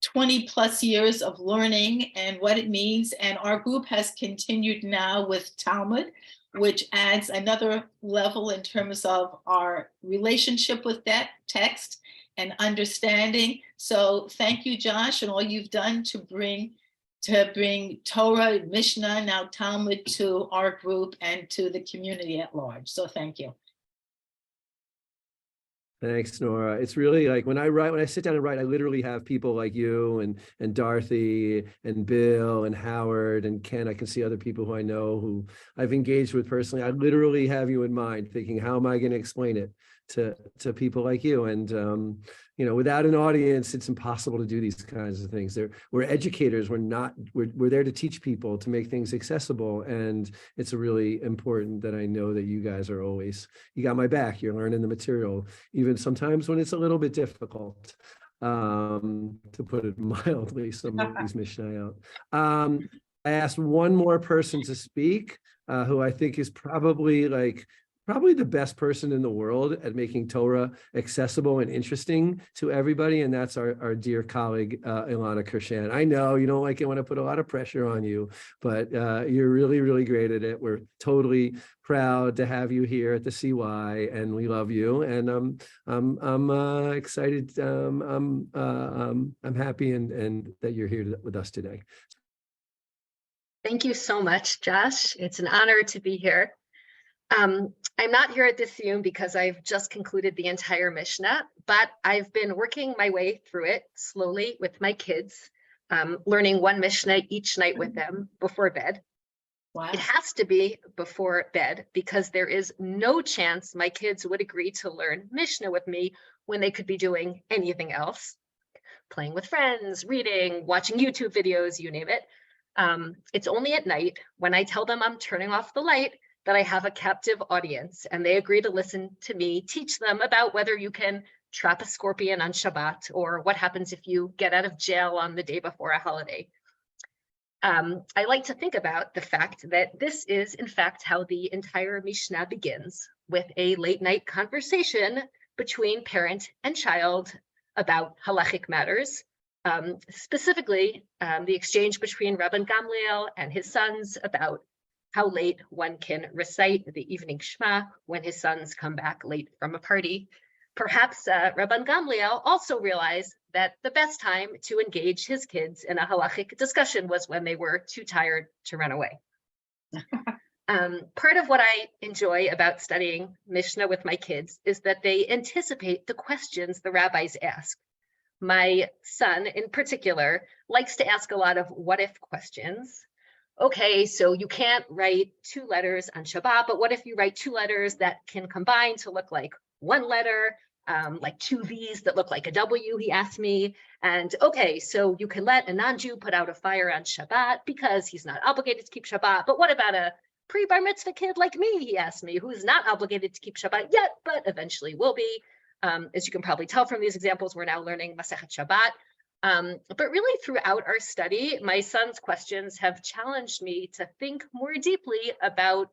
20 plus years of learning and what it means. And our group has continued now with Talmud, which adds another level in terms of our relationship with that text and understanding. So thank you, Josh, and all you've done to bring Torah, Mishnah, now Talmud to our group and to the community at large. So thank you. Thanks, Nora. It's really like when I sit down and write, I literally have people like you and Dorothy and Bill and Howard and Ken. I can see other people who I know who I've engaged with personally. I literally have you in mind, thinking, how am I going to explain it to people like you? And without an audience, it's impossible to do these kinds of things. We're educators. We're there to teach people, to make things accessible. And it's really important that I know that you guys are always, you got my back. You're learning the material, even sometimes when it's a little bit difficult, to put it mildly, some of these Mishnah out. I asked one more person to speak, who I think is probably the best person in the world at making Torah accessible and interesting to everybody. And that's our dear colleague, Ilana Kershan. I know you don't like it when I put a lot of pressure on you, but you're really, really great at it. We're totally proud to have you here at the CY, and we love you. And I'm excited. I'm happy and that you're here with us today. Thank you so much, Josh. It's an honor to be here. I'm not here at the Siyum because I've just concluded the entire Mishnah, but I've been working my way through it slowly with my kids, learning one Mishnah each night with them before bed. Wow. It has to be before bed because there is no chance my kids would agree to learn Mishnah with me when they could be doing anything else, playing with friends, reading, watching YouTube videos, you name it. It's only at night when I tell them I'm turning off the light that I have a captive audience, and they agree to listen to me teach them about whether you can trap a scorpion on Shabbat or what happens if you get out of jail on the day before a holiday. I like to think about the fact that this is, in fact, how the entire Mishnah begins, with a late night conversation between parent and child about halachic matters, specifically the exchange between Rabban Gamliel and his sons about how late one can recite the evening Shema when his sons come back late from a party. Perhaps Rabban Gamliel also realized that the best time to engage his kids in a halachic discussion was when they were too tired to run away. Part of what I enjoy about studying Mishnah with my kids is that they anticipate the questions the rabbis ask. My son in particular likes to ask a lot of what if questions. Okay, so you can't write two letters on Shabbat, but what if you write two letters that can combine to look like one letter, like two V's that look like a W, he asked me. And okay, so you can let a non-Jew put out a fire on Shabbat because he's not obligated to keep Shabbat, but what about a pre-bar mitzvah kid like me, he asked me, who's not obligated to keep Shabbat yet, but eventually will be. As you can probably tell from these examples, we're now learning Masechet Shabbat. But really throughout our study, my son's questions have challenged me to think more deeply about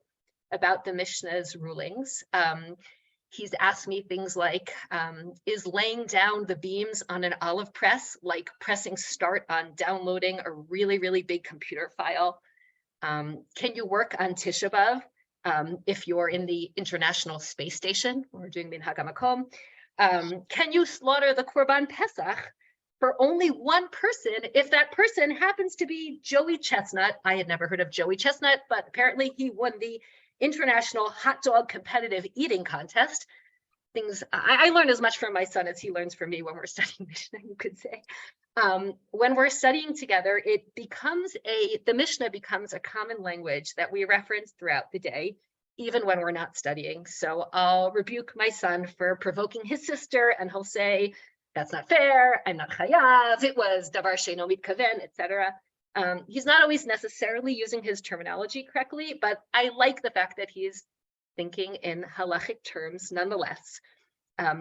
the Mishnah's rulings. He's asked me things like, is laying down the beams on an olive press like pressing start on downloading a really, really big computer file? Can you work on Tisha B'Av if you're in the International Space Station or doing Minhag HaMakom? Can you slaughter the Korban Pesach for only one person if that person happens to be Joey Chestnut? I had never heard of Joey Chestnut, but apparently he won the International Hot Dog Competitive Eating Contest. Things I learn as much from my son as he learns from me when we're studying Mishnah, you could say. When we're studying together, the Mishnah becomes a common language that we reference throughout the day, even when we're not studying. So I'll rebuke my son for provoking his sister, and he'll say, that's not fair, I'm not chayav, it was davar she'eino mitkaven, etc. He's not always necessarily using his terminology correctly, but I like the fact that he's thinking in halachic terms nonetheless.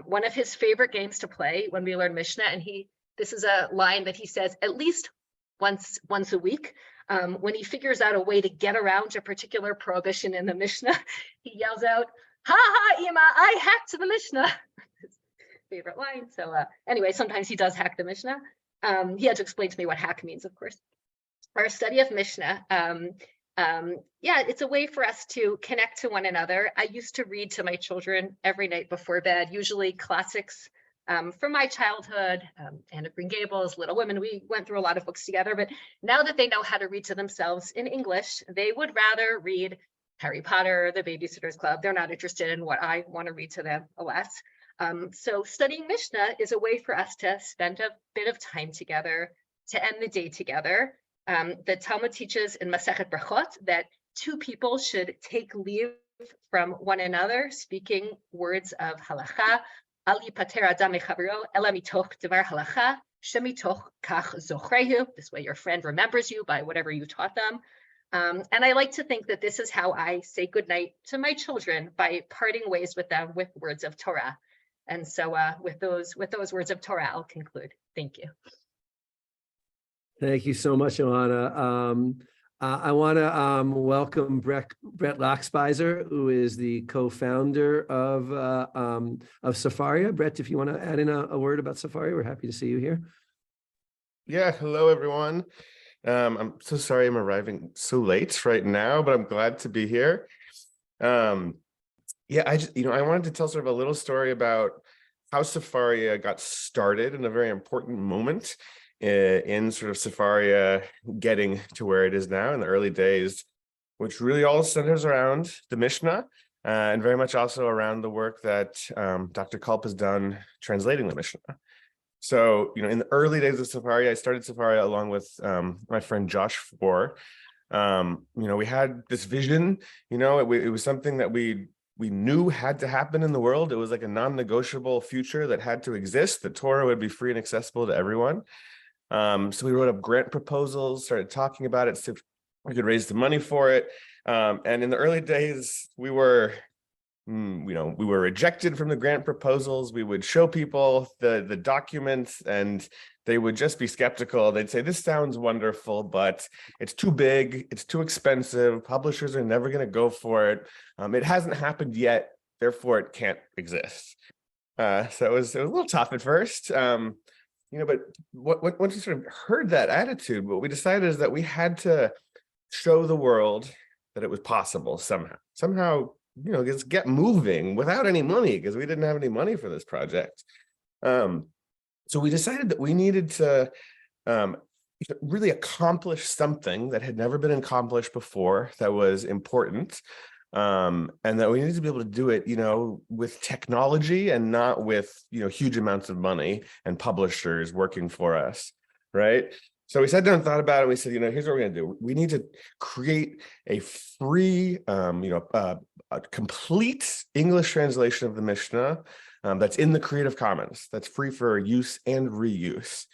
One of his favorite games to play when we learn Mishnah, and this is a line that he says at least once a week, when he figures out a way to get around a particular prohibition in the Mishnah, he yells out, ha ha, Ima, I hacked the Mishnah. His favorite line. So anyway, sometimes he does hack the Mishnah. He had to explain to me what hack means, of course. Our study of Mishnah, it's a way for us to connect to one another. I used to read to my children every night before bed, usually classics from my childhood, Anne of Green Gables, Little Women. We went through a lot of books together, but now that they know how to read to themselves in English, they would rather read Harry Potter, The Babysitter's Club. They're not interested in what I want to read to them, alas. So studying Mishnah is a way for us to spend a bit of time together, to end the day together. The Talmud teaches in Masechet Brachot that two people should take leave from one another, speaking words of halacha. Al yipater adam mechavero ela mitoch devar halacha shemitoch kach zochrehu. This way your friend remembers you by whatever you taught them. And I like to think that this is how I say goodnight to my children, by parting ways with them with words of Torah. And so with those words of Torah, I'll conclude. Thank you. Thank you so much, Ilana. I want to welcome Brett Lockspizer, who is the co-founder of Sefaria. Brett, if you want to add in a word about Sefaria, we're happy to see you here. Yeah, hello, everyone. I'm so sorry I'm arriving so late right now, but I'm glad to be here. I wanted to tell sort of a little story about how Sefaria got started in a very important moment in sort of Sefaria getting to where it is now in the early days, which really all centers around the Mishnah and very much also around the work that Dr. Kulp has done translating the Mishnah. So, in the early days of Sefaria, I started Sefaria along with my friend Josh Four. We had this vision, it was something that we knew had to happen in the world. It was like a non-negotiable future that had to exist, that Torah would be free and accessible to everyone. So we wrote up grant proposals, started talking about it, see if we could raise the money for it. And in the early days, we were rejected from the grant proposals. We would show people the documents and they would just be skeptical. They'd say, this sounds wonderful, but it's too big, it's too expensive. Publishers are never going to go for it. It hasn't happened yet, therefore it can't exist. So it was a little tough at first. But once we sort of heard that attitude, what we decided is that we had to show the world that it was possible somehow, just get moving without any money, because we didn't have any money for this project. So we decided that we needed to really accomplish something that had never been accomplished before, that was important. And that we need to be able to do it, with technology and not with, huge amounts of money and publishers working for us, right? So we sat down and thought about it. And we said, here's what we're going to do. We need to create a free, a complete English translation of the Mishnah that's in the Creative Commons, that's free for use and reuse.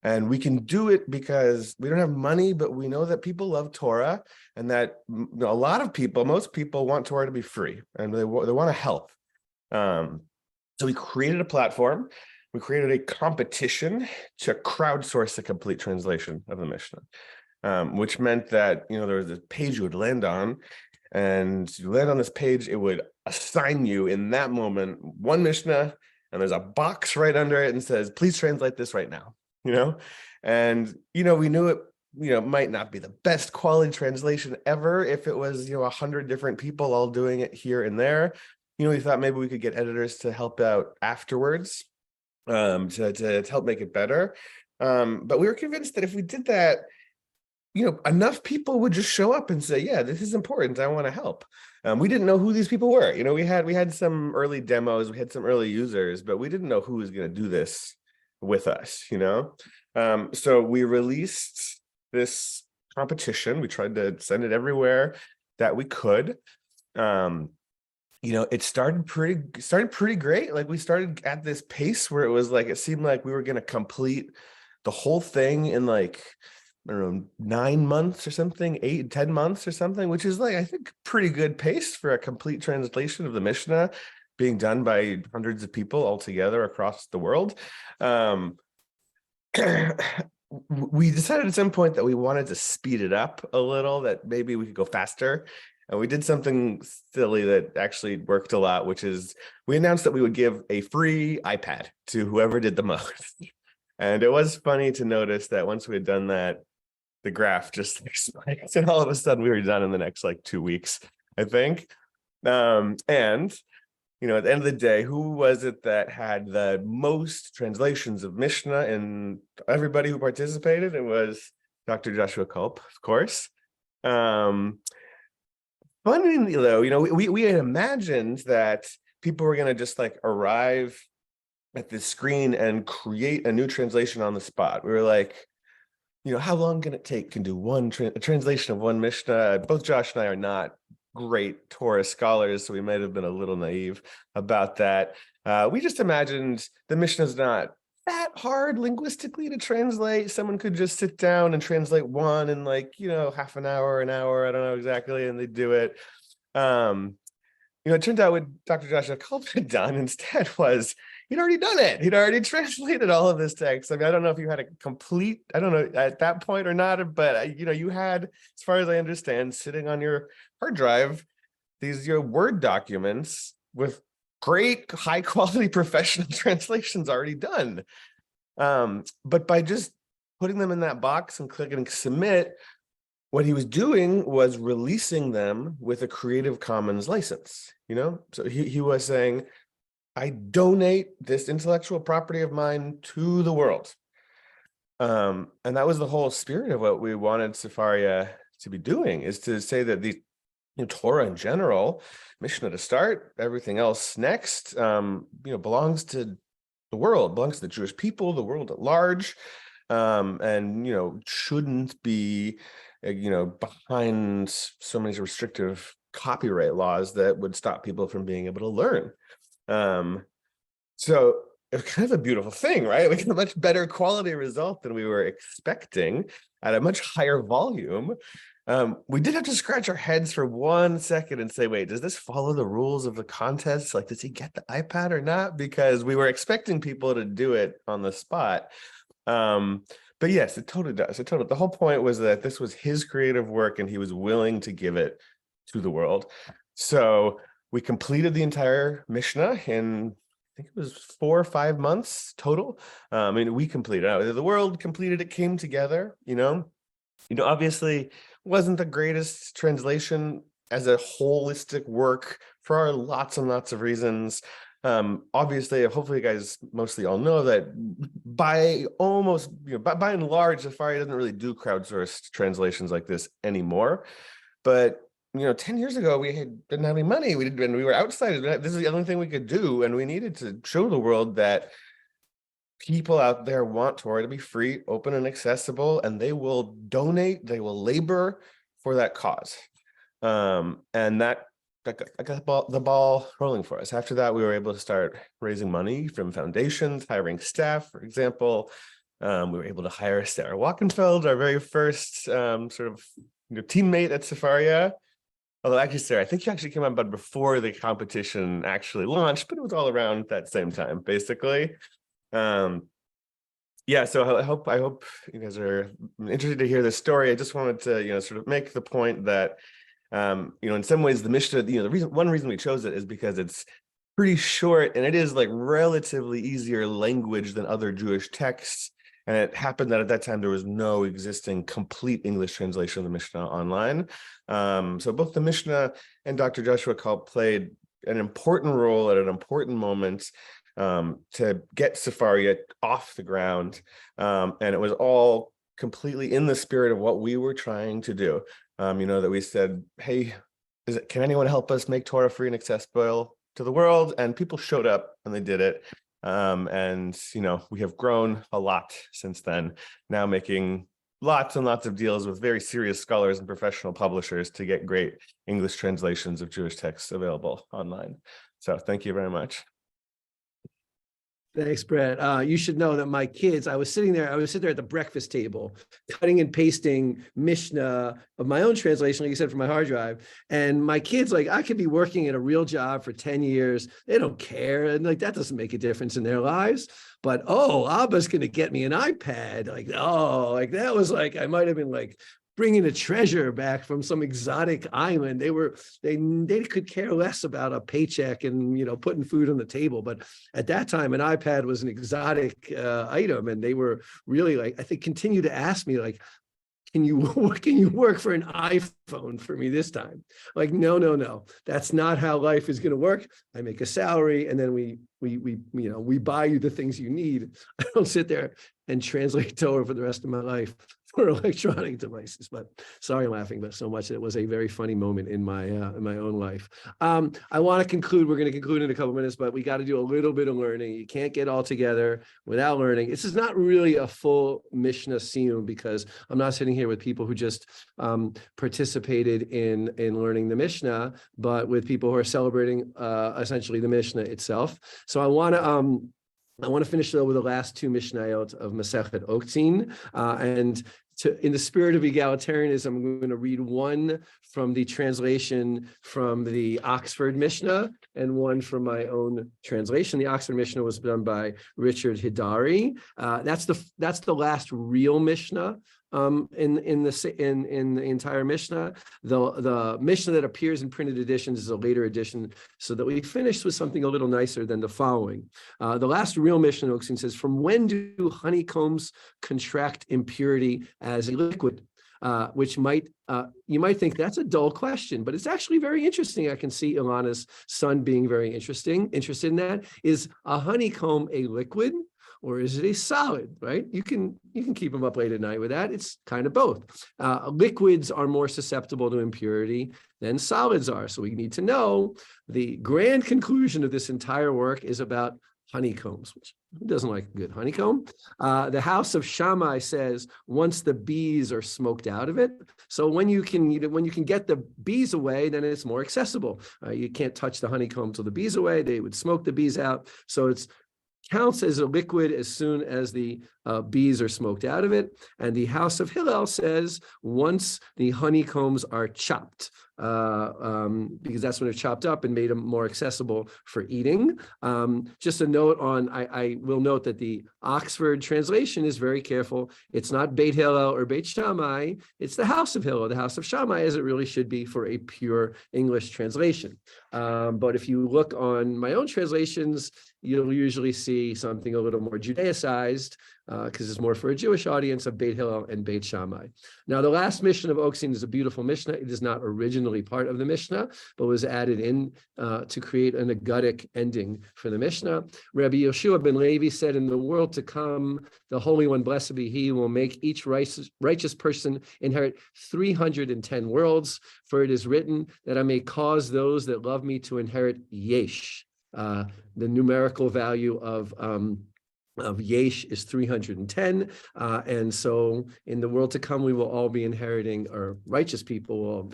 And we can do it because we don't have money, but we know that people love Torah, and that a lot of people, most people want Torah to be free, and they want to help. So we created a platform we created a competition to crowdsource a complete translation of the Mishnah, which meant that, you know, there was a page you would land on, and you land on this page, it would assign you in that moment one Mishnah, and there's a box right under it and says, please translate this right now, you know? And, you know, we knew it, you know, might not be the best quality translation ever if it was, you know, 100 different people all doing it here and there. You know, we thought maybe we could get editors to help out afterwards, to help make it better. But we were convinced that if we did that, you know, enough people would just show up and say, yeah, this is important, I want to help. We didn't know who these people were. You know, we had some early demos, we had some early users, but we didn't know who was going to do this with us, you know? So we released this competition. We tried to send it everywhere that we could. You know, it started pretty great. Like, we started at this pace where it was like, it seemed like we were going to complete the whole thing in like, I don't know, 9 months or something, 10 months or something, which is like, I think, pretty good pace for a complete translation of the Mishnah being done by hundreds of people all together across the world. We decided at some point that we wanted to speed it up a little, that maybe we could go faster. And we did something silly that actually worked a lot, which is we announced that we would give a free iPad to whoever did the most. And it was funny to notice that once we had done that, the graph just like spiked, and all of a sudden we were done in the next like 2 weeks, I think. And you know, at the end of the day, who was it that had the most translations of Mishnah? And everybody who participated, it was Dr. Joshua Culp, of course. Funnily though, you know, we had imagined that people were going to just like arrive at this screen and create a new translation on the spot. We were like, you know, how long can it take? Can do one translation of one Mishnah. Both Josh and I are not great Torah scholars, so we might have been a little naive about that. We just imagined the Mishnah is not that hard linguistically to translate. Someone could just sit down and translate one in like, you know, half an hour, I don't know exactly, and they do it. You know, it turned out what Dr. Joshua Culp had done instead was he'd already done it. He'd already translated all of this text. I mean, I don't know if you had a complete, I don't know at that point or not, but you know, you had, as far as I understand, sitting on your hard drive, these your Word documents with great high quality professional translations already done. But by just putting them in that box and clicking submit, what he was doing was releasing them with a Creative Commons license, you know? So he was saying, I donate this intellectual property of mine to the world. And that was the whole spirit of what we wanted Sefaria to be doing, is to say that the Torah in general, Mishnah to start, everything else next, you know, belongs to the world, belongs to the Jewish people, the world at large, and, you know, shouldn't be, you know, behind so many restrictive copyright laws that would stop people from being able to learn. So it's kind of a beautiful thing, right? We get a much better quality result than we were expecting at a much higher volume. We did have to scratch our heads for 1 second and say, wait, does this follow the rules of the contest? Like, does he get the iPad or not? Because we were expecting people to do it on the spot. But yes, it totally does. The whole point was that this was his creative work and he was willing to give it to the world. So we completed the entire Mishnah in, I think it was 4 or 5 months total. I mean, we completed it. The world completed it, came together, you know, obviously wasn't the greatest translation as a holistic work for lots and lots of reasons. Obviously, hopefully you guys mostly all know that by almost, by and large, Sefaria doesn't really do crowdsourced translations like this anymore. But 10 years ago, we didn't have any money. We were outsiders. This is the only thing we could do. And we needed to show the world that people out there want Torah to be free, open, and accessible, and they will donate, they will labor for that cause. And that got the ball rolling for us. After that, we were able to start raising money from foundations, hiring staff, for example. We were able to hire Sarah Wachenfeld, our very first sort of teammate at Sefaria. Although actually, Sarah, I think you actually came on board before the competition actually launched, but it was all around that same time, basically. Yeah, so I hope you guys are interested to hear this story. I just wanted to, sort of make the point that, in some ways the Mishnah, one reason we chose it is because it's pretty short and it is like relatively easier language than other Jewish texts. And it happened that at that time there was no existing complete English translation of the Mishnah online. So both the Mishnah and Dr. Joshua Kalb played an important role at an important moment to get Sefaria off the ground. And it was all completely in the spirit of what we were trying to do. That we said, hey, can anyone help us make Torah free and accessible to the world? And people showed up and they did it. And we have grown a lot since then, now making lots and lots of deals with very serious scholars and professional publishers to get great English translations of Jewish texts available online. So thank you very much. Thanks, Brett. You should know that my kids, I was sitting there at the breakfast table, cutting and pasting Mishnah of my own translation, like you said, from my hard drive. And my kids, like, I could be working at a real job for 10 years. They don't care. And like, that doesn't make a difference in their lives. But, oh, Abba's going to get me an iPad. Like, oh, like that was like, I might've been like bringing a treasure back from some exotic island. They could care less about a paycheck and, putting food on the table. But at that time, an iPad was an exotic item. And they were really like, I think, continue to ask me like, can you work for an iPhone for me this time? Like, no, that's not how life is going to work. I make a salary and then we buy you the things you need. I don't sit there and translate Torah for the rest of my life for electronic devices. But sorry, I'm laughing, but so much. It was a very funny moment in my own life. I want to conclude. We're going to conclude in a couple minutes, but we got to do a little bit of learning. You can't get all together without learning. This is not really a full Mishnah Siyum because I'm not sitting here with people who just participated in learning the Mishnah, but with people who are celebrating essentially the Mishnah itself. So I want to finish though with the last two Mishnayot of Masechet Oktzin, and in the spirit of egalitarianism, I'm going to read one from the translation from the Oxford Mishnah and one from my own translation. The Oxford Mishnah was done by Richard Hidari. That's the last real Mishnah in the entire Mishnah. The Mishnah that appears in printed editions is a later edition, so that we finish with something a little nicer than the following. The last real Mishnah says, "From when do honeycombs contract impurity as a liquid?" Which you might think that's a dull question, but it's actually very interesting. I can see Ilana's son being very interested in that. Is a honeycomb a liquid or is it a solid, right? You can keep them up late at night with that. It's kind of both. Liquids are more susceptible to impurity than solids are. So we need to know the grand conclusion of this entire work is about honeycombs, which who doesn't like a good honeycomb? The House of Shammai says once the bees are smoked out of it. So when you can get the bees away, then it's more accessible. You can't touch the honeycomb till the bees away. They would smoke the bees out. So it's counts as a liquid as soon as the bees are smoked out of it. And the House of Hillel says once the honeycombs are chopped, because that's when they're chopped up and made them more accessible for eating. Just a note on, I will note that the Oxford translation is very careful. It's not Beit Hillel or Beit Shammai. It's the House of Hillel, the House of Shammai, as it really should be for a pure English translation. But if you look on my own translations, you'll usually see something a little more Judaicized, because it's more for a Jewish audience of Beit Hillel and Beit Shammai. Now, the last Mishnah of Oktzin is a beautiful Mishnah. It is not originally part of the Mishnah, but was added in to create an agadic ending for the Mishnah. Rabbi Yoshua ben Levi said, in the world to come, the Holy One, blessed be He, will make each righteous person inherit 310 worlds, for it is written that I may cause those that love me to inherit Yesh. The numerical value of Yesh is 310, and so in the world to come, we will all be inheriting, or righteous people will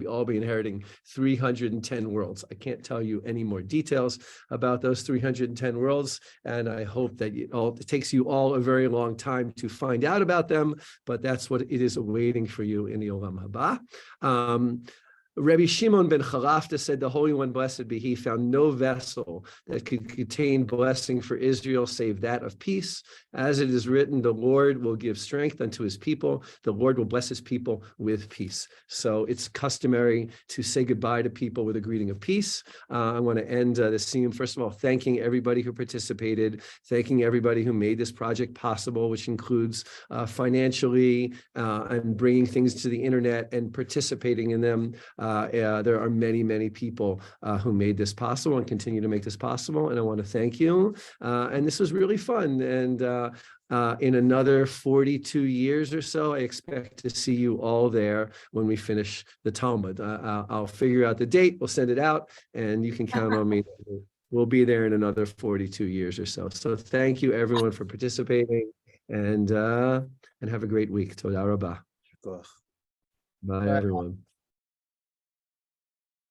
all be inheriting 310 worlds. I can't tell you any more details about those 310 worlds, and I hope that it takes you all a very long time to find out about them, but that's what it is awaiting for you in the Olam Haba. Rabbi Shimon ben Charafta said, the Holy One, blessed be he, found no vessel that could contain blessing for Israel save that of peace. As it is written, the Lord will give strength unto his people. The Lord will bless his people with peace. So it's customary to say goodbye to people with a greeting of peace. I want to end this scene, first of all, thanking everybody who participated, thanking everybody who made this project possible, which includes financially and bringing things to the internet and participating in them. There are many, many people who made this possible and continue to make this possible. And I want to thank you. And this was really fun. And in another 42 years or so, I expect to see you all there when we finish the Talmud. I'll figure out the date, we'll send it out, and you can count on me. We'll be there in another 42 years or so. So thank you everyone for participating, and have a great week. Toda rabah. Bye everyone.